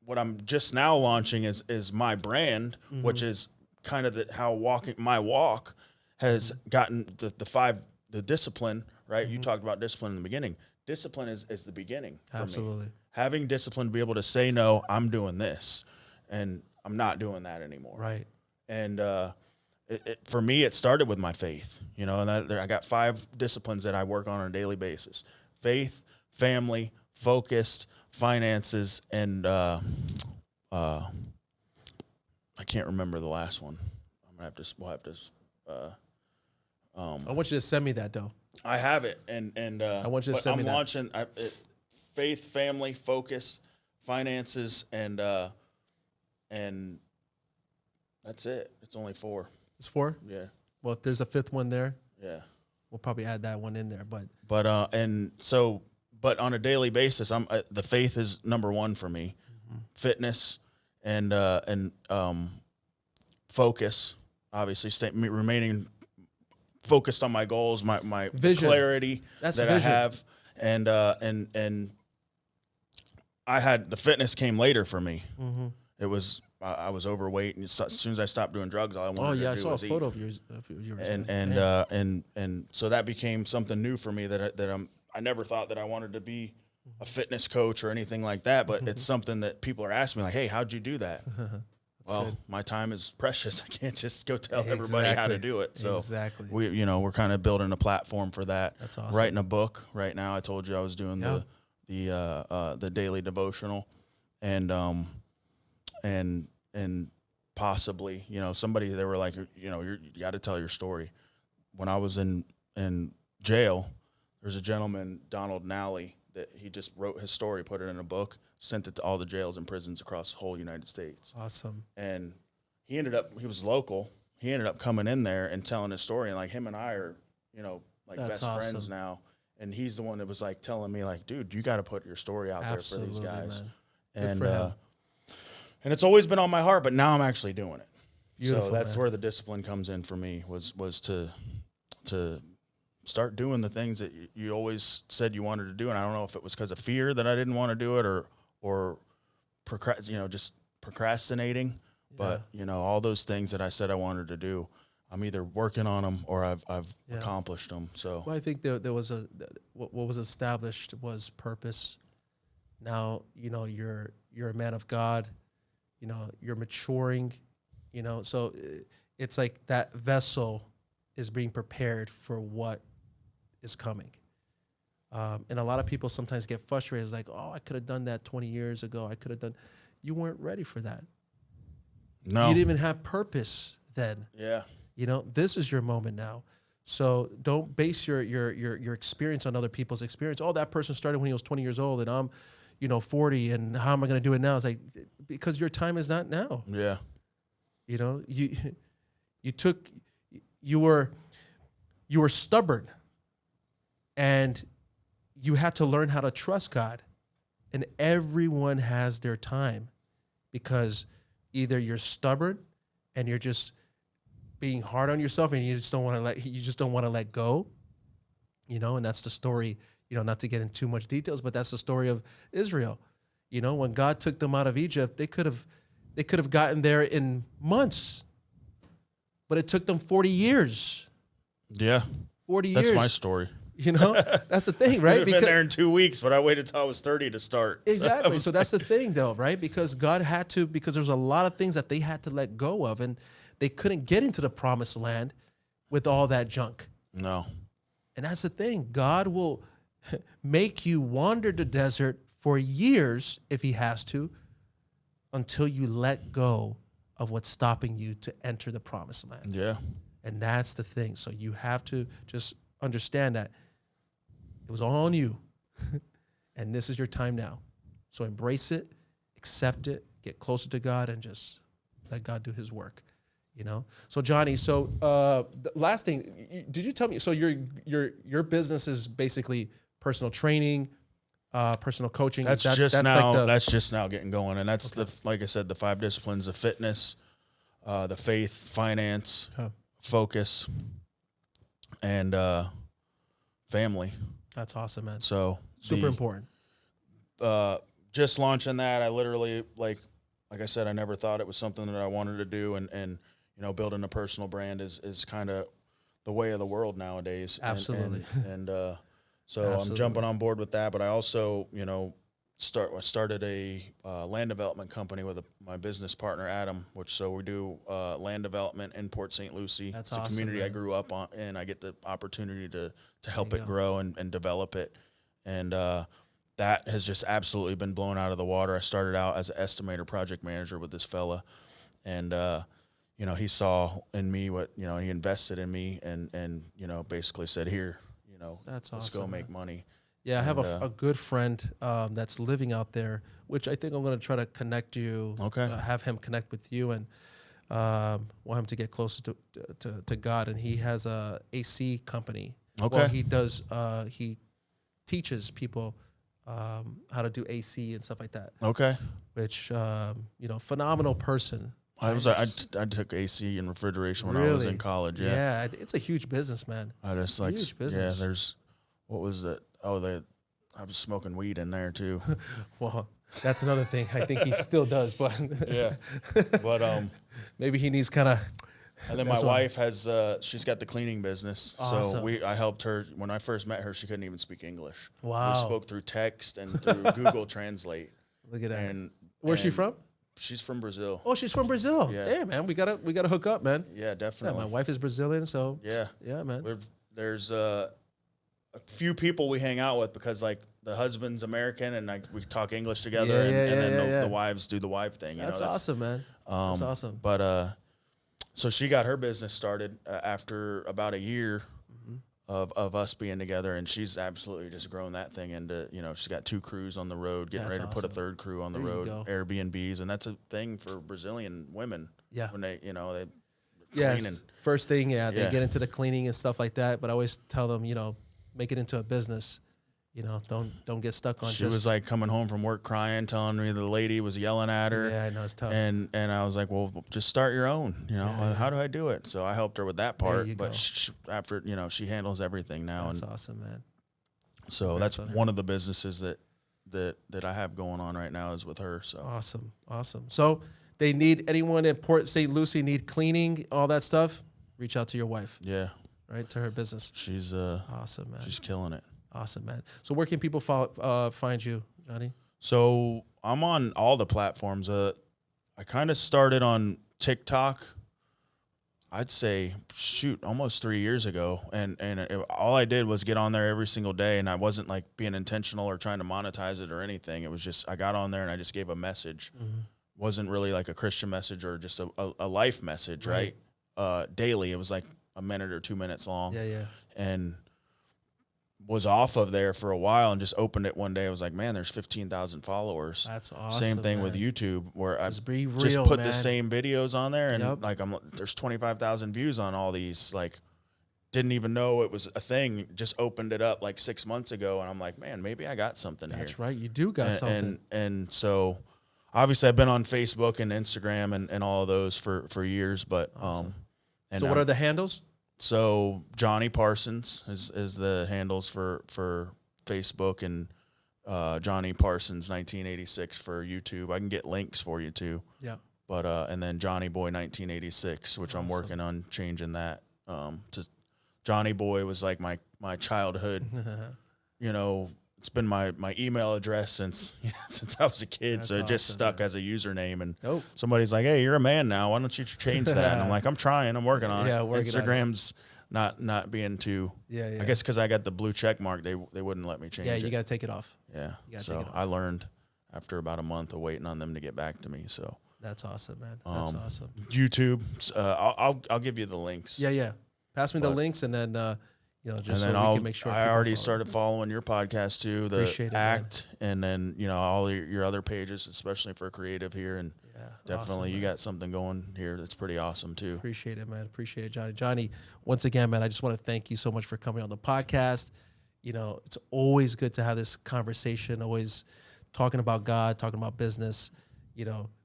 Speaker 2: what I'm just now launching is my brand, which is kind of how my walk has gotten the discipline, right? You talked about discipline in the beginning. Discipline is the beginning for
Speaker 1: Absolutely.
Speaker 2: me. Having discipline to be able to say, no, I'm doing this, and I'm not doing that anymore.
Speaker 1: Right.
Speaker 2: And for me, it started with my faith, you know, and I got 5 disciplines that I work on a daily basis: faith, family, focused, finances, and I can't remember the last one. We'll have to.
Speaker 1: I want you to send me that though.
Speaker 2: I have it, and
Speaker 1: I want you to send me that.
Speaker 2: I'm launching faith, family, focus, finances, and that's it. It's only 4.
Speaker 1: It's 4.
Speaker 2: Yeah.
Speaker 1: Well, if there's a 5th one there,
Speaker 2: Yeah.
Speaker 1: we'll probably add that one in there.
Speaker 2: But on a daily basis, the faith is number 1 for me. Fitness and focus, obviously, remaining focused on my goals, my
Speaker 1: vision,
Speaker 2: clarity
Speaker 1: that
Speaker 2: vision. I have, and I had the fitness came later for me. It was I was overweight, and as soon as I stopped doing drugs, all I wanted to do was eat.
Speaker 1: I saw a photo of yours.
Speaker 2: And so that became something new for me I never thought that I wanted to be a fitness coach or anything like that, but it's something that people are asking me like, hey, how'd you do that? Well, good. My time is precious. I can't just go tell everybody how to do it. So we're kind of building a platform for that.
Speaker 1: That's awesome.
Speaker 2: Writing a book right now. I told you I was doing the daily devotional, and possibly, you know, they were like, you know, you got to tell your story. When I was in jail, there's a gentleman, Donald Nally, that he just wrote his story, put it in a book, sent it to all the jails and prisons across the whole United States.
Speaker 1: Awesome.
Speaker 2: And he was local. He ended up coming in there and telling his story, and like him and I are, you know, like best friends now. and he's the one that was like telling me like, dude, you got to put your story out
Speaker 1: Absolutely,
Speaker 2: there for these guys.
Speaker 1: man.
Speaker 2: And
Speaker 1: for him.
Speaker 2: and it's always been on my heart, but now I'm actually doing it.
Speaker 1: Beautiful,
Speaker 2: so that's
Speaker 1: man.
Speaker 2: where the discipline comes in for me, was to start doing the things that you always said you wanted to do. And I don't know if it was because of fear that I didn't want to do it, or just procrastinating. But all those things that I said I wanted to do, I'm either working on them or I've accomplished them. So
Speaker 1: well, I think there was what was established was purpose. Now you're a man of God. You're maturing. So it's like that vessel is being prepared for what is coming. And a lot of people sometimes get frustrated. It's like, oh, I could have done that 20 years ago. You weren't ready for that.
Speaker 2: no,
Speaker 1: You didn't even have purpose then.
Speaker 2: yeah,
Speaker 1: This is your moment now. So don't base your experience on other people's experience. Oh, that person started when he was 20 years old and I'm, 40, and how am I going to do it now? It's like, because your time is not now.
Speaker 2: yeah,
Speaker 1: You were stubborn, and you had to learn how to trust God. And everyone has their time, because either you're stubborn and you're just being hard on yourself and you just don't want to let go, and that's the story, not to get into too much details, but that's the story of Israel. When God took them out of Egypt, they could have gotten there in months, but it took them 40 years.
Speaker 2: yeah.
Speaker 1: 40 years.
Speaker 2: That's my story.
Speaker 1: That's the thing,
Speaker 2: Right?
Speaker 1: right?
Speaker 2: I've been there in 2 weeks, but I waited till I was 30 to start.
Speaker 1: Exactly. So that's the thing, though, right? Because God had to, because there's a lot of things that they had to let go of, and they couldn't get into the promised land with all that junk.
Speaker 2: No.
Speaker 1: And that's the thing. God will make you wander the desert for years, if he has to, until you let go of what's stopping you to enter the promised land.
Speaker 2: Yeah.
Speaker 1: And that's the thing. So you have to just understand that it was all on you. And this is your time now. So embrace it, accept it, get closer to God, and just let God do his work. So Johnny, the last thing, did you tell me, so your business is basically personal training, personal coaching?
Speaker 2: That's just now getting going. And that's like I said, the 5 disciplines of fitness, the faith, finance, focus, and family.
Speaker 1: That's awesome, man.
Speaker 2: So
Speaker 1: super important.
Speaker 2: Just launching that, I literally, like I said, I never thought it was something that I wanted to do, and building a personal brand is kind of the way of the world nowadays.
Speaker 1: Absolutely.
Speaker 2: And so I'm jumping on board with that, but I also, started a land development company with my business partner, Adam, we do land development in Port St. Lucie.
Speaker 1: That's
Speaker 2: it's a
Speaker 1: awesome,
Speaker 2: community
Speaker 1: man.
Speaker 2: I grew up on, and I get the opportunity to help it grow and develop it. And that has just absolutely been blown out of the water. I started out as an estimator project manager with this fella, and he saw in me what, he invested in me, and basically said, here,
Speaker 1: That's
Speaker 2: let's
Speaker 1: awesome,
Speaker 2: go make
Speaker 1: man.
Speaker 2: money.
Speaker 1: Yeah, I have a good friend that's living out there, which I think I'm going to try to connect you.
Speaker 2: Okay.
Speaker 1: Have him connect with you, and want him to get closer to God. And he has a AC company.
Speaker 2: Okay.
Speaker 1: Well, he does. He teaches people how to do AC and stuff like that.
Speaker 2: Okay.
Speaker 1: Which phenomenal person.
Speaker 2: I took AC and refrigeration when I was in college. Yeah.
Speaker 1: Yeah, it's a huge business, man.
Speaker 2: I just
Speaker 1: Huge business.
Speaker 2: Yeah. What was it? Oh, I was smoking weed in there too.
Speaker 1: Well, that's another thing. I think he still does, but
Speaker 2: Yeah. But
Speaker 1: maybe he needs kind of.
Speaker 2: and then my wife has she's got the cleaning business.
Speaker 1: Awesome.
Speaker 2: So I helped her when I first met her. She couldn't even speak English.
Speaker 1: Wow.
Speaker 2: We spoke through text and through Google Translate.
Speaker 1: Look at that.
Speaker 2: And
Speaker 1: Where's she from?
Speaker 2: She's from Brazil.
Speaker 1: Oh, she's from Brazil.
Speaker 2: Yeah.
Speaker 1: Hey, man, we gotta hook up, man.
Speaker 2: Yeah,
Speaker 1: Yeah,
Speaker 2: definitely.
Speaker 1: my wife is Brazilian, so
Speaker 2: Yeah.
Speaker 1: man.
Speaker 2: There's a few people we hang out with because like the husband's American and we talk English together, and then the wives do the wife thing.
Speaker 1: That's awesome, man. That's awesome.
Speaker 2: But so she got her business started after about a year of us being together, and she's absolutely just grown that thing into, she's got 2 crews on the road, getting
Speaker 1: That's
Speaker 2: ready to put a
Speaker 1: awesome.
Speaker 2: 3rd crew on the
Speaker 1: There you
Speaker 2: road,
Speaker 1: go.
Speaker 2: Airbnbs, and that's a thing for Brazilian women.
Speaker 1: Yeah.
Speaker 2: When they,
Speaker 1: Yes.
Speaker 2: cleaning.
Speaker 1: First thing, they
Speaker 2: Yeah.
Speaker 1: get into the cleaning and stuff like that. But I always tell them, make it into a business. You know, don't get stuck on.
Speaker 2: She was like coming home from work crying, telling me the lady was yelling at her.
Speaker 1: Yeah, I know it's tough.
Speaker 2: And I was like, well, just start your own. You know, how do I do it? So I helped her with that part.
Speaker 1: you
Speaker 2: But
Speaker 1: go.
Speaker 2: after, you know, she handles everything now.
Speaker 1: That's
Speaker 2: and
Speaker 1: awesome, man.
Speaker 2: so that's one of the businesses that I have going on right now is with her. So
Speaker 1: Awesome. So they need anyone in Port St. Lucie need cleaning, all that stuff. Reach out to your wife.
Speaker 2: Yeah,
Speaker 1: right, to her business.
Speaker 2: She's
Speaker 1: awesome, man.
Speaker 2: She's killing it.
Speaker 1: Awesome, man. So where can people find you, Johnny?
Speaker 2: So I'm on all the platforms. I kind of started on TikTok, I'd say, almost 3 years ago. And all I did was get on there every single day, and I wasn't like being intentional or trying to monetize it or anything. It was just, I got on there and I just gave a message. Mm-hmm. Wasn't really like a Christian message or just a life message, right? Daily. It was like a minute or 2 minutes long.
Speaker 1: Yeah.
Speaker 2: And was off of there for a while and just opened it one day. I was like, man, there's 15,000 followers.
Speaker 1: That's awesome.
Speaker 2: Same thing
Speaker 1: man.
Speaker 2: with YouTube, where I
Speaker 1: just put
Speaker 2: the same videos on there, and there's 25,000 views on all these. Like, didn't even know it was a thing. Just opened it up like 6 months ago, and I'm like, man, maybe I got something here.
Speaker 1: That's right. You do got something.
Speaker 2: And so obviously I've been on Facebook and Instagram and all of those for years, but
Speaker 1: awesome. So what are the handles?
Speaker 2: So Johnny Parsons is the handles for Facebook, and Johnny Parsons 1986 for YouTube. I can get links for you too.
Speaker 1: Yeah. But
Speaker 2: and then Johnny Boy 1986, which I'm working on changing that. To Johnny Boy was like my childhood. You know, it's been my email address since I was a kid.
Speaker 1: That's
Speaker 2: so it just
Speaker 1: awesome,
Speaker 2: stuck
Speaker 1: man.
Speaker 2: as a username. And somebody's like, "Hey, you're a man now. Why don't you change that?" And I'm like, "I'm trying. I'm working on it." Instagram's not being too.
Speaker 1: Yeah.
Speaker 2: I guess because I got the blue check mark, they wouldn't let me change it.
Speaker 1: Yeah, you got to take it off.
Speaker 2: Yeah. So I learned after about a month of waiting on them to get back to me. So
Speaker 1: that's awesome, man. That's awesome.
Speaker 2: YouTube. I'll give you the links.
Speaker 1: Yeah. Pass me the links, and then just so we can make sure.
Speaker 2: I already started following your podcast too, the
Speaker 1: Appreciate it,
Speaker 2: Act, and then all your other pages, especially for creative here, and definitely
Speaker 1: awesome,
Speaker 2: you got something going here that's pretty awesome too.
Speaker 1: Appreciate it, man. Appreciate it, Johnny. Johnny, once again, man, I just want to thank you so much for coming on the podcast. It's always good to have this conversation. Always talking about God, talking about business.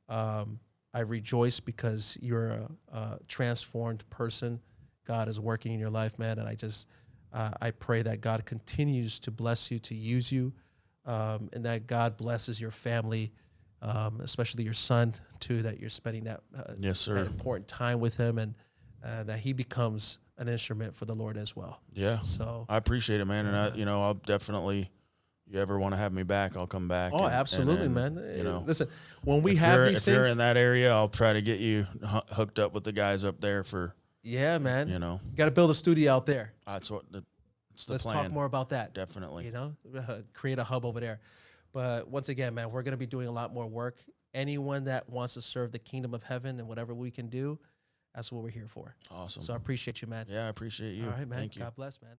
Speaker 1: I rejoice because you're a transformed person. God is working in your life, man, and I pray that God continues to bless you, to use you, and that God blesses your family, especially your son, too, that you're spending that,
Speaker 2: yes, sir.
Speaker 1: that important time with him, and that he becomes an instrument for the Lord as well.
Speaker 2: Yeah.
Speaker 1: So
Speaker 2: I appreciate it, man, and I'll definitely. You ever want to have me back, I'll come back.
Speaker 1: Oh, absolutely, man. Listen, when we have these things,
Speaker 2: if you're in that area, I'll try to get you hooked up with the guys up there for.
Speaker 1: Yeah, man. You got to build a studio out there.
Speaker 2: That's what it's the
Speaker 1: Let's
Speaker 2: plan.
Speaker 1: talk more about that.
Speaker 2: Definitely.
Speaker 1: Create a hub over there. But once again, man, we're going to be doing a lot more work. Anyone that wants to serve the kingdom of heaven and whatever we can do, that's what we're here for.
Speaker 2: Awesome.
Speaker 1: So I appreciate you, man.
Speaker 2: Yeah, I appreciate you.
Speaker 1: All right, man.
Speaker 2: Thank you.
Speaker 1: God bless, man.